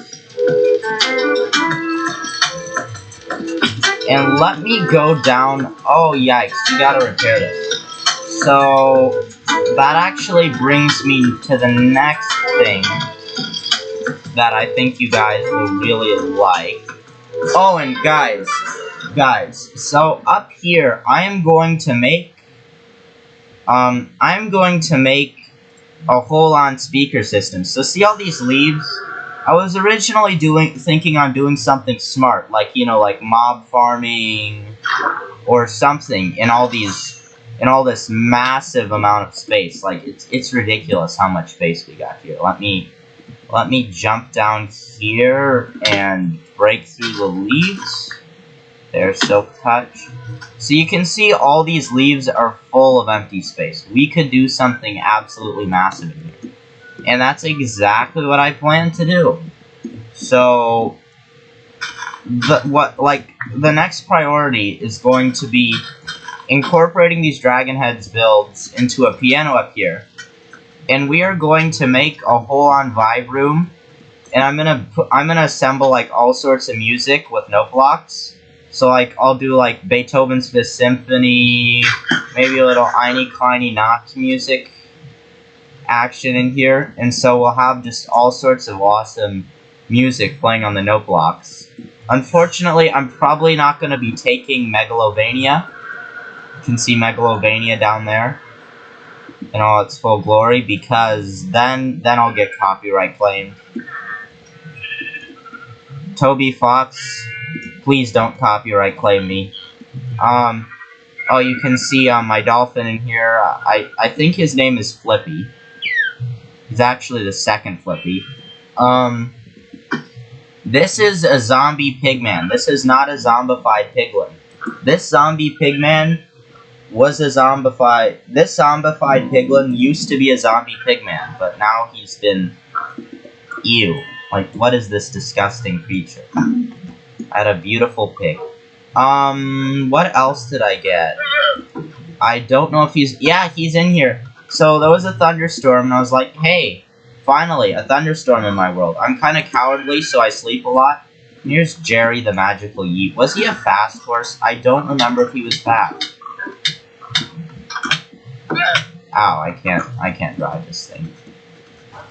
And let me go down. Oh, yikes, you gotta repair this. So, that actually brings me to the next thing that I think you guys will really like. Oh, and guys, so up here, I am going to make a whole-on speaker system. So see all these leaves? I was originally thinking on doing something smart, like, you know, like mob farming or something in all this massive amount of space. Like it's ridiculous how much space we got here. Let me jump down here and break through the leaves. There's Silk Touch. So you can see all these leaves are full of empty space. We could do something absolutely massive in here. And that's exactly what I plan to do. So, the next priority is going to be incorporating these Dragon Heads builds into a piano up here. And we are going to make a whole-on vibe room. And I'm gonna assemble like all sorts of music with note blocks. So like I'll do like Beethoven's Fifth Symphony, maybe a little Eine Kleine Nacht music action in here, and so we'll have just all sorts of awesome music playing on the note blocks. Unfortunately, I'm probably not going to be taking Megalovania. You can see Megalovania down there in all its full glory, because then I'll get copyright claimed. Toby Fox, please don't copyright claim me. Oh, you can see my dolphin in here. I think his name is Flippy. He's actually the second Flippy. This is a zombie pigman. This is not a zombified piglin. This zombie pigman was a zombified... This zombified piglin used to be a zombie pigman, but now he's been... Ew. Like, what is this disgusting creature? I had a beautiful pig. What else did I get? I don't know if he's... Yeah, he's in here. So there was a thunderstorm, and I was like, hey, finally, a thunderstorm in my world. I'm kind of cowardly, so I sleep a lot. And here's Jerry the Magical Yeet. Was he a fast horse? I don't remember if he was fast. Ow, I can't drive this thing.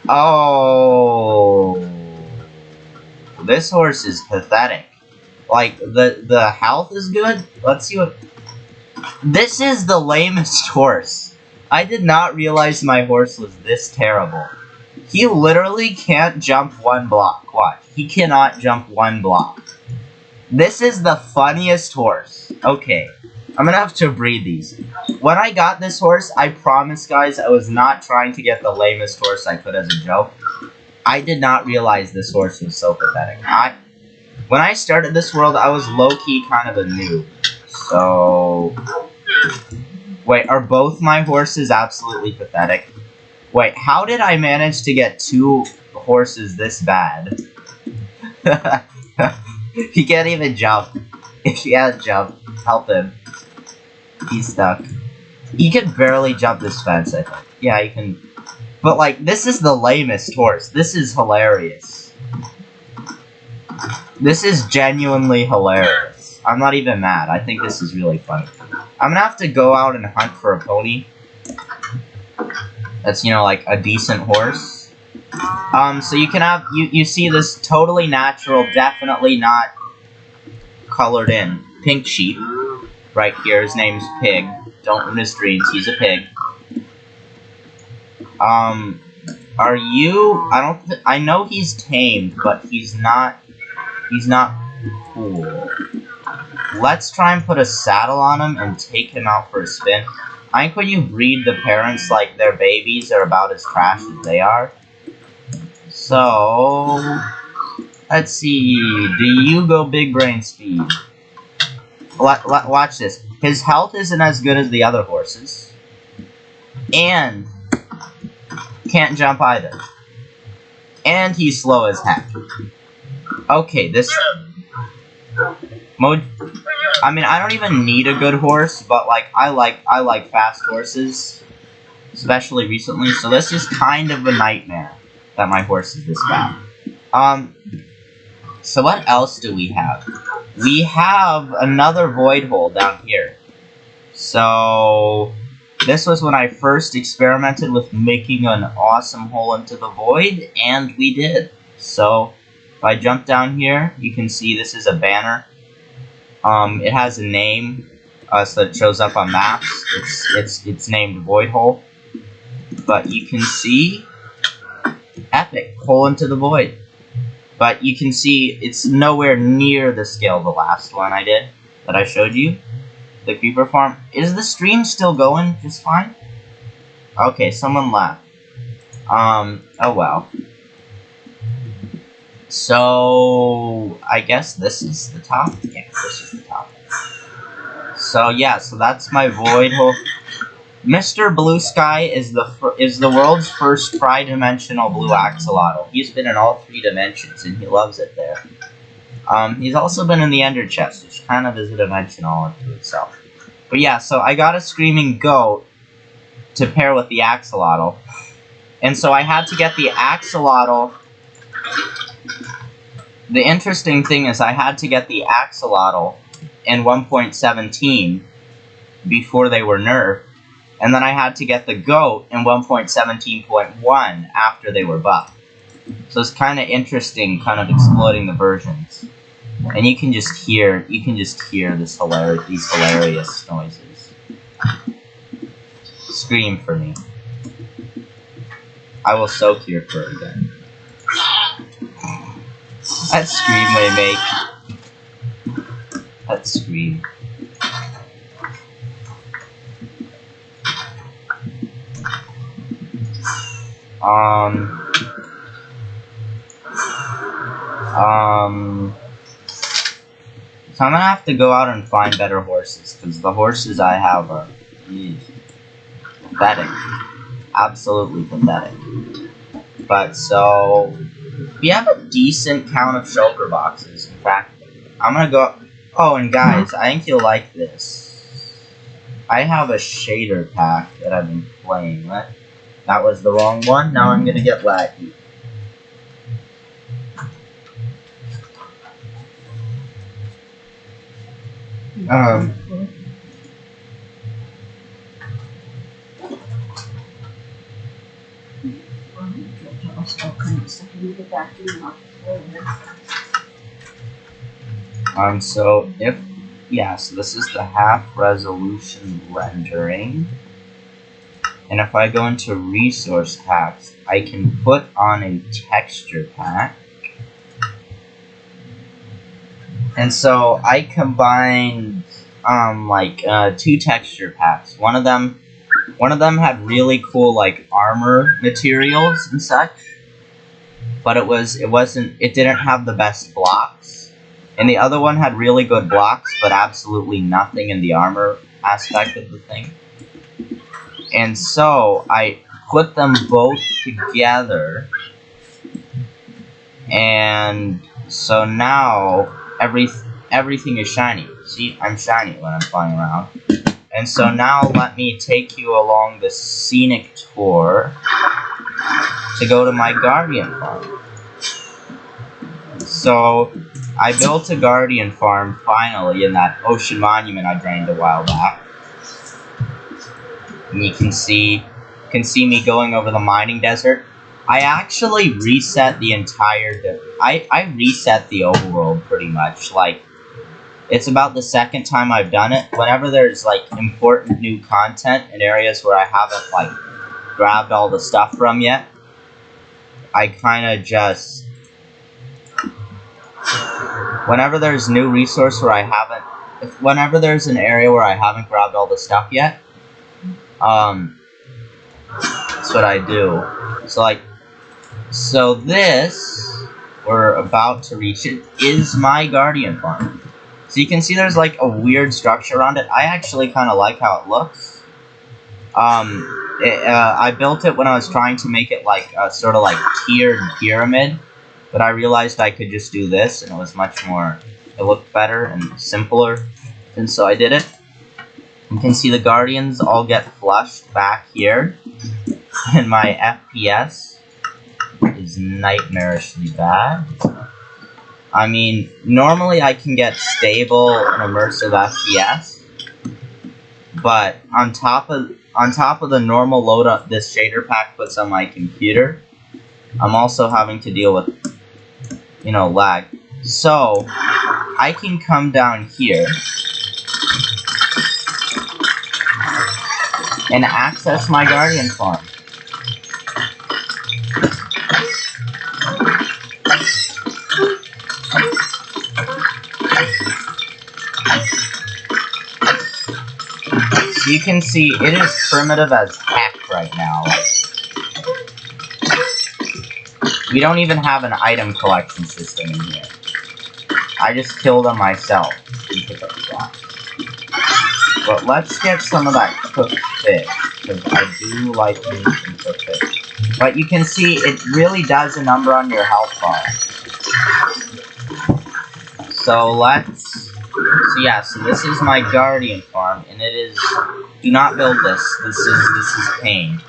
Oh, this horse is pathetic. Like, the health is good. Let's see what... This is the lamest horse. I did not realize my horse was this terrible. He literally can't jump one block. Watch. He cannot jump one block. This is the funniest horse. Okay. I'm gonna have to breed these. When I got this horse, I promise, guys, I was not trying to get the lamest horse I could as a joke. I did not realize this horse was so pathetic. When I started this world, I was low-key kind of a noob. So... Wait, are both my horses absolutely pathetic? Wait, how did I manage to get 2 horses this bad? He can't even jump. If he can't jump, help him. He's stuck. He can barely jump this fence, I think. Yeah, he can... But, like, this is the lamest horse. This is hilarious. This is genuinely hilarious. I'm not even mad. I think this is really funny. I'm gonna have to go out and hunt for a pony. That's, you know, like, a decent horse. So you can have... You see this totally natural, definitely not colored in pink sheep. Right here, his name's Pig. Don't ruin his dreams, he's a pig. Are you... I know he's tamed, but he's not cool. Let's try and put a saddle on him and take him out for a spin. I think when you breed the parents like their babies are about as trash as they are. So... Let's see, do you go big brain speed? Watch this. His health isn't as good as the other horses. And can't jump either. And he's slow as heck. Okay, this mode... I mean, I don't even need a good horse, but like I like fast horses, especially recently. So this is kind of a nightmare that my horse is this bad. So what else do we have? We have another void hole down here. So this was when I first experimented with making an awesome hole into the void, and we did. So if I jump down here, you can see this is a banner. It has a name, so it shows up on maps. It's named Void Hole. But you can see epic hole into the void. But you can see it's nowhere near the scale of the last one I did that I showed you. The creeper farm. Is the stream still going just fine? Okay, someone left. Oh well. So I guess this is the top. Yeah, this is the top. So yeah, so that's my void hole. Mr. Blue Sky is the world's first tri-dimensional blue axolotl. He's been in all 3 dimensions, and he loves it there. He's also been in the Ender Chest, which kind of is a dimension all unto itself. But yeah, so I got a screaming goat to pair with the axolotl. And so I had to get the axolotl. The interesting thing is I had to get the axolotl in 1.17 before they were nerfed. And then I had to get the goat in 1.17.1 after they were buffed. So it's kind of interesting, kind of exploiting the versions. And you can just hear these hilarious noises. Scream for me. I will soak your fur then. That scream they make. That scream. So I'm gonna have to go out and find better horses, because the horses I have are pathetic. Absolutely pathetic. But so we have a decent count of shulker boxes. In fact, I'm gonna go. Oh, and guys, I think you'll like this. I have a shader pack that I've been playing with. That was the wrong one. Now I'm gonna get laggy. So so this is the half resolution rendering. And if I go into resource packs, I can put on a texture pack. And so I combined 2 texture packs. One of them had really cool like armor materials and such, but it didn't have the best blocks. And the other one had really good blocks, but absolutely nothing in the armor aspect of the thing. And so I put them both together, and so now everything is shiny. See, I'm shiny when I'm flying around. And so now let me take you along the scenic tour to go to my Guardian farm. So I built a Guardian farm finally in that ocean monument I drained a while back. And you can see me going over the mining desert. I actually reset the entire I reset the overworld pretty much. Like, it's about the second time I've done it. Whenever there's like important new content in areas where I haven't like grabbed all the stuff from yet, I kind of just, whenever there's new resource where I haven't, whenever there's an area where I haven't grabbed all the stuff yet, that's what I do. So this, we're about to reach it, is my Guardian farm. So you can see there's like a weird structure around it. I actually kind of like how it looks. I built it when I was trying to make it like a sort of like tiered pyramid, but I realized I could just do this, and it was much more, it looked better and simpler, and so I did it. You can see the Guardians all get flushed back here, and my FPS is nightmarishly bad. I mean, normally I can get stable and immersive FPS, but on top of the normal load up this shader pack puts on my computer, I'm also having to deal with, you know, lag. So I can come down here and access my Guardian farm. You can see it is primitive as heck right now. We don't even have an item collection system in here. I just killed them myself. But let's get some of that cooked fish, because I do like eating some cooked fish. But you can see it really does a number on your health bar. So so this is my Guardian farm, and it is, do not build this. This is pain.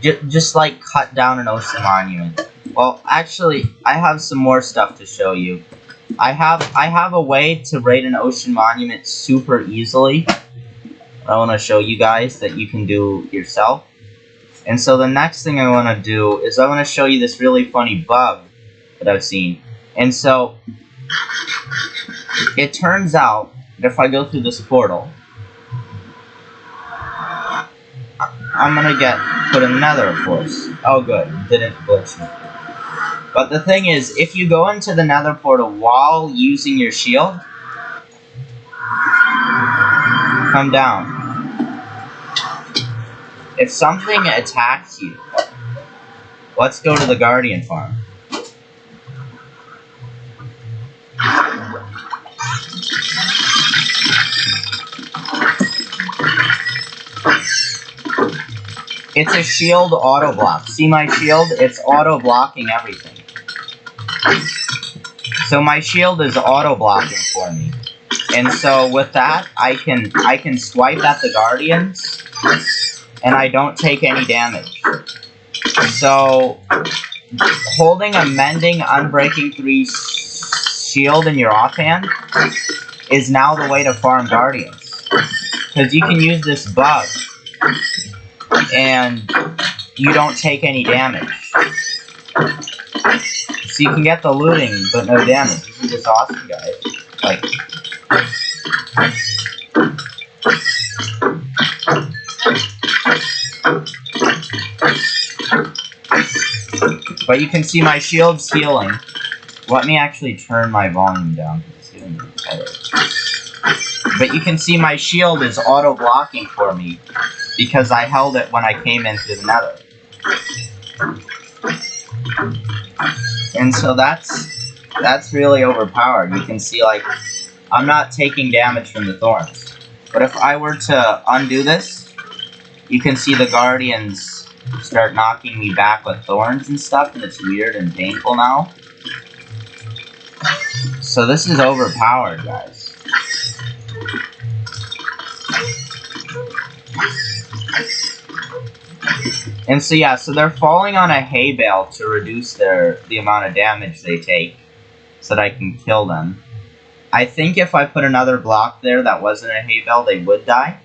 Just like cut down an ocean monument. Well, actually, I have some more stuff to show you. I have a way to raid an ocean monument super easily. I want to show you guys that you can do yourself. And so the next thing I want to do is I want to show you this really funny bug that I've seen. And so it turns out that if I go through this portal, I'm gonna get put in Nether, of course. Oh good, didn't glitch me. But the thing is, if you go into the Nether portal while using your shield, come down. If something attacks you, let's go to the Guardian farm. It's a shield auto block. See my shield? It's auto blocking everything. So my shield is auto blocking for me. And so with that, I can swipe at the Guardians, and I don't take any damage. So holding a Mending Unbreaking 3 shield in your offhand is now the way to farm Guardians. Because you can use this bug, and you don't take any damage. So you can get the looting, but no damage. This is just awesome, guys. Like, but you can see my shield's healing. Let me actually turn my volume down, because it's getting repetitive. But you can see my shield is auto-blocking for me, because I held it when I came into the Nether. And so that's That's really overpowered. You can see, like, I'm not taking damage from the thorns. But if I were to undo this, you can see the guardians start knocking me back with thorns and stuff, and it's weird and painful now. So this is overpowered, guys. And so yeah, so they're falling on a hay bale to reduce the amount of damage they take, so that I can kill them. I think if I put another block there that wasn't a hay bale, they would die.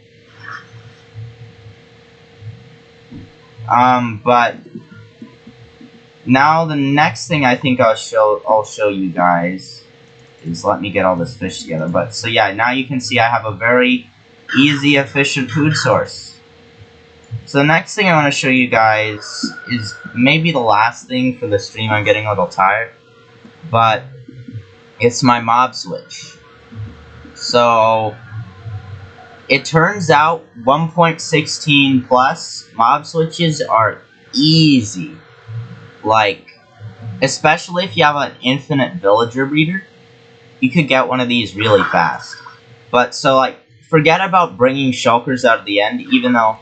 But now the next thing I think I'll show you guys is, let me get all this fish together. But so yeah, now you can see I have a very easy, efficient food source. So the next thing I want to show you guys is maybe the last thing for the stream. I'm getting a little tired, but it's my mob switch. So it turns out 1.16 plus mob switches are easy. Like, especially if you have an infinite villager breeder, you could get one of these really fast. But so, like, forget about bringing shulkers out of the end, even though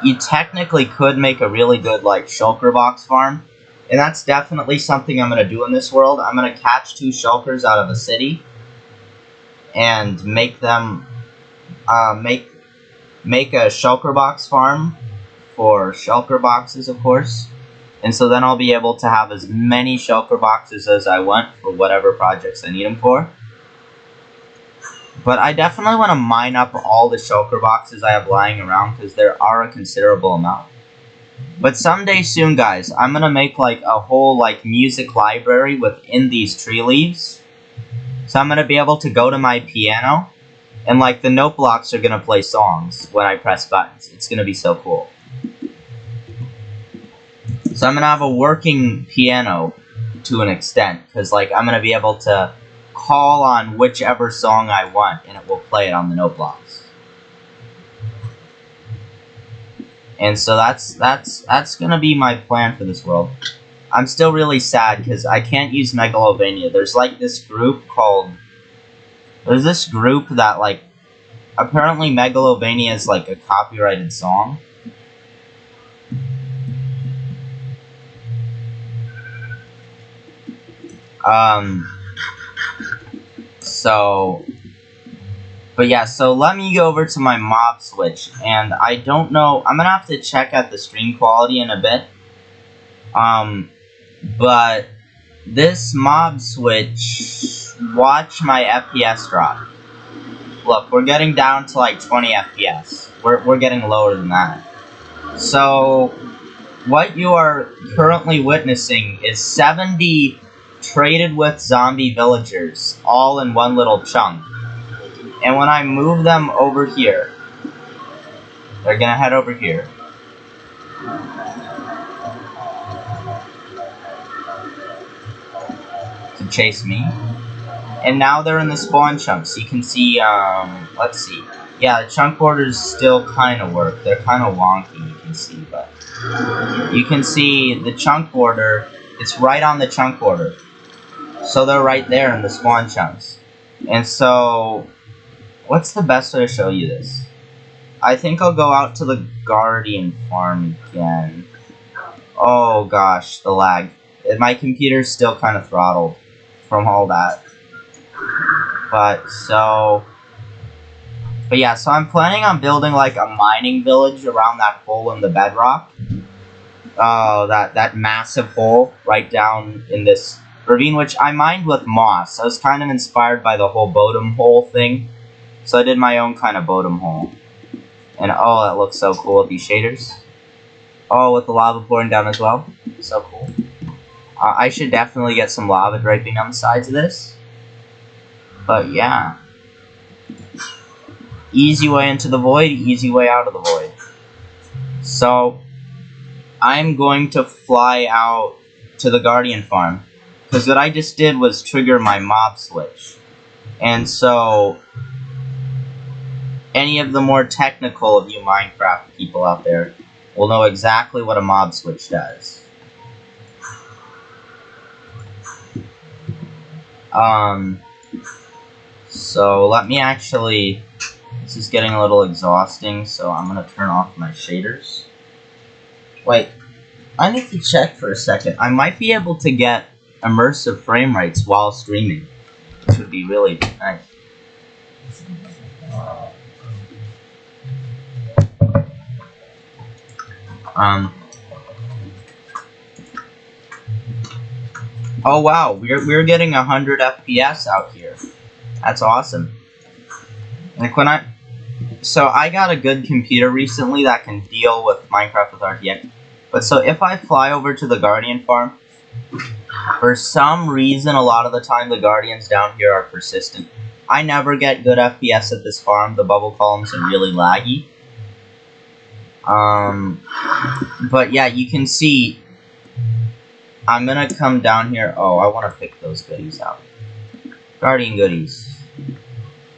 you technically could make a really good, like, shulker box farm. And that's definitely something I'm going to do in this world. I'm going to catch 2 shulkers out of a city and make them make a shulker box farm for shulker boxes, of course. And so then I'll be able to have as many shulker boxes as I want for whatever projects I need them for. But I definitely want to mine up all the shulker boxes I have lying around, because there are a considerable amount. But someday soon, guys, I'm going to make, like, a whole, like, music library within these tree leaves. So I'm going to be able to go to my piano, and, like, the note blocks are going to play songs when I press buttons. It's going to be so cool. So I'm going to have a working piano to an extent, because, like, I'm going to be able to call on whichever song I want, and it will play it on the note blocks. And so that's gonna be my plan for this world. I'm still really sad because I can't use Megalovania. There's like this group called... There's this group that, like, apparently Megalovania is like a copyrighted song. But yeah, so let me go over to my mob switch, and I don't know, I'm gonna have to check out the stream quality in a bit. But this mob switch, watch my FPS drop. Look, we're getting down to like 20 FPS. We're getting lower than that. So, what you are currently witnessing is 70 traded with zombie villagers, all in one little chunk. And when I move them over here, they're gonna head over here. To chase me. And now they're in the spawn chunks. You can see, let's see. Yeah, the chunk borders still kind of work. They're kind of wonky, you can see, but... You can see the chunk border, it's right on the chunk border. So they're right there in the spawn chunks. And so... What's the best way to show you this? I think I'll go out to the Guardian farm again. Oh gosh, the lag. My computer's still kind of throttled from all that. But yeah, so I'm planning on building like a mining village around that hole in the bedrock. Oh, that massive hole right down in this ravine, which I mined with moss. I was kind of inspired by the whole Bodum hole thing. So I did my own kind of Bodum hole. And oh, that looks so cool with these shaders. Oh, with the lava pouring down as well. So cool. I should definitely get some lava draping down the sides of this. But yeah. Easy way into the void, easy way out of the void. So, I'm going to fly out to the Guardian farm. Because what I just did was trigger my mob switch. And so... Any of the more technical of you Minecraft people out there will know exactly what a mob switch does. So let me actually, this is getting a little exhausting, so I'm gonna turn off my shaders. Wait, I need to check for a second. I might be able to get immersive frame rates while streaming, which would be really nice. Oh wow, we're getting 100 FPS out here. That's awesome. Like when so I got a good computer recently that can deal with Minecraft with RTX. But so if I fly over to the Guardian farm, for some reason a lot of the time the Guardians down here are persistent. I never get good FPS at this farm. The bubble columns are really laggy. But yeah, you can see I'm gonna come down here. Oh, I want to pick those goodies out. Guardian goodies.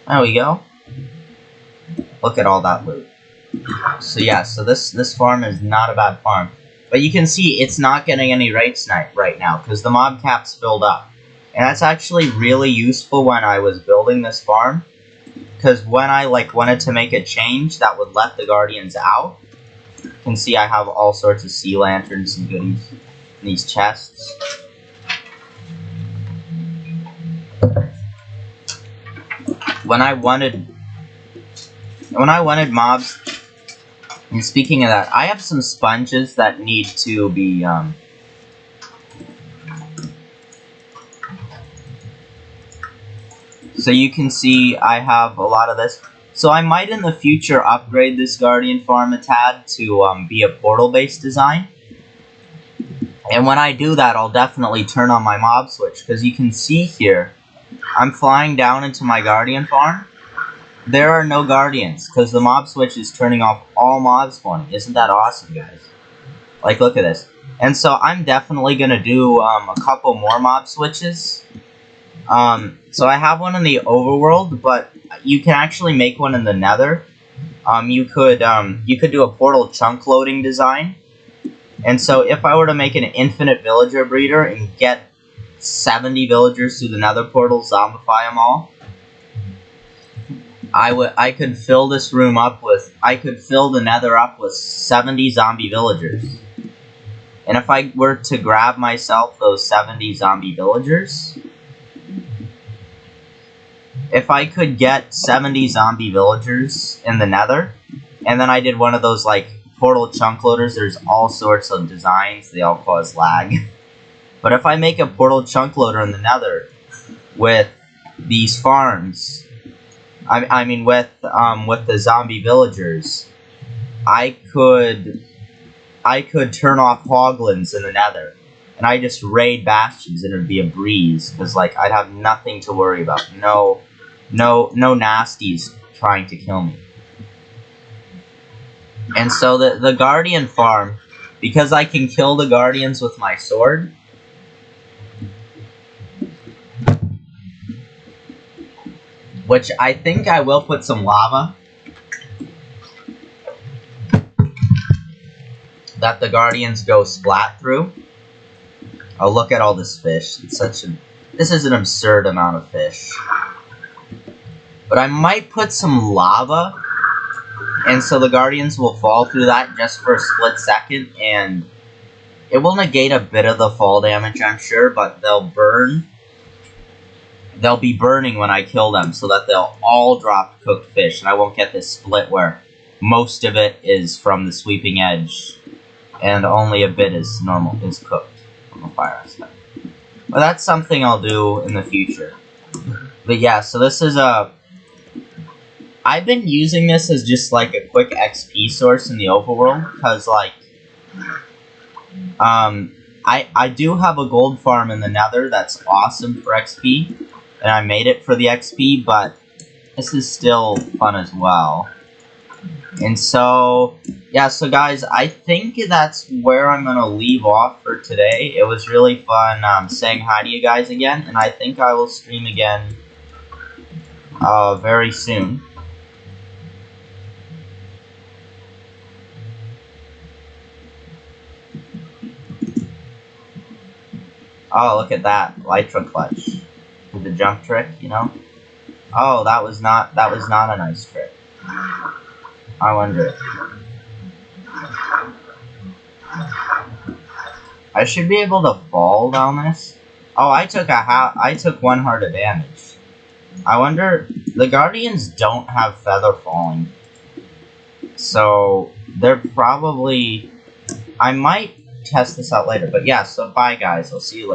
There we go. Look at all that loot. So yeah, so this farm is not a bad farm. But you can see it's not getting any rates right now because the mob cap's filled up. And that's actually really useful when I was building this farm. Because when I wanted to make a change that would let the Guardians out, you can see I have all sorts of sea lanterns and goodies in these chests. When I wanted mobs, and speaking of that, I have some sponges that need to be so you can see I have a lot of this. So I might in the future upgrade this Guardian farm a tad to be a portal-based design. And when I do that, I'll definitely turn on my mob switch, because you can see here, I'm flying down into my Guardian farm. There are no Guardians, because the mob switch is turning off all mob spawning. Isn't that awesome, guys? Like, look at this. And so I'm definitely going to do a couple more mob switches. So I have one in the overworld, but you can actually make one in the nether. You could do a portal chunk loading design. And so if I were to make an infinite villager breeder and get 70 villagers through the nether portal, zombify them all, I could fill this room up with, I could fill the nether up with 70 zombie villagers. And if I were to grab myself those 70 zombie villagers, if I could get 70 zombie villagers in the nether, and then I did one of those portal chunk loaders, there's all sorts of designs, they all cause lag. But if I make a portal chunk loader in the nether with these farms, I mean with the zombie villagers, I could turn off hoglins in the nether, and I just raid bastions and it'd be a breeze, because I'd have nothing to worry about. No nasties trying to kill me. And so the Guardian farm, because I can kill the Guardians with my sword, which I think I will put some lava that the Guardians go splat through. Oh, look at all this fish. This is an absurd amount of fish. But I might put some lava, and so the Guardians will fall through that just for a split second, and it will negate a bit of the fall damage, I'm sure, but they'll burn. They'll be burning when I kill them, so that they'll all drop cooked fish, and I won't get this split where most of it is from the sweeping edge, and only a bit is cooked from the fire aspect. But that's something I'll do in the future. But yeah, so this is I've been using this as just a quick XP source in the overworld, because I do have a gold farm in the nether that's awesome for XP, and I made it for the XP, but this is still fun as well. And so, yeah, so guys, I think that's where I'm going to leave off for today. It was really fun saying hi to you guys again, and I think I will stream again very soon. Oh, look at that. Lytra Clutch. the jump trick, you know? Oh, that was not a nice trick. I wonder. I should be able to fall down this. Oh, I took 1 heart of damage. I wonder, the Guardians don't have feather falling. So, they're probably... I might test this out later. But yeah, so bye guys. I'll see you later.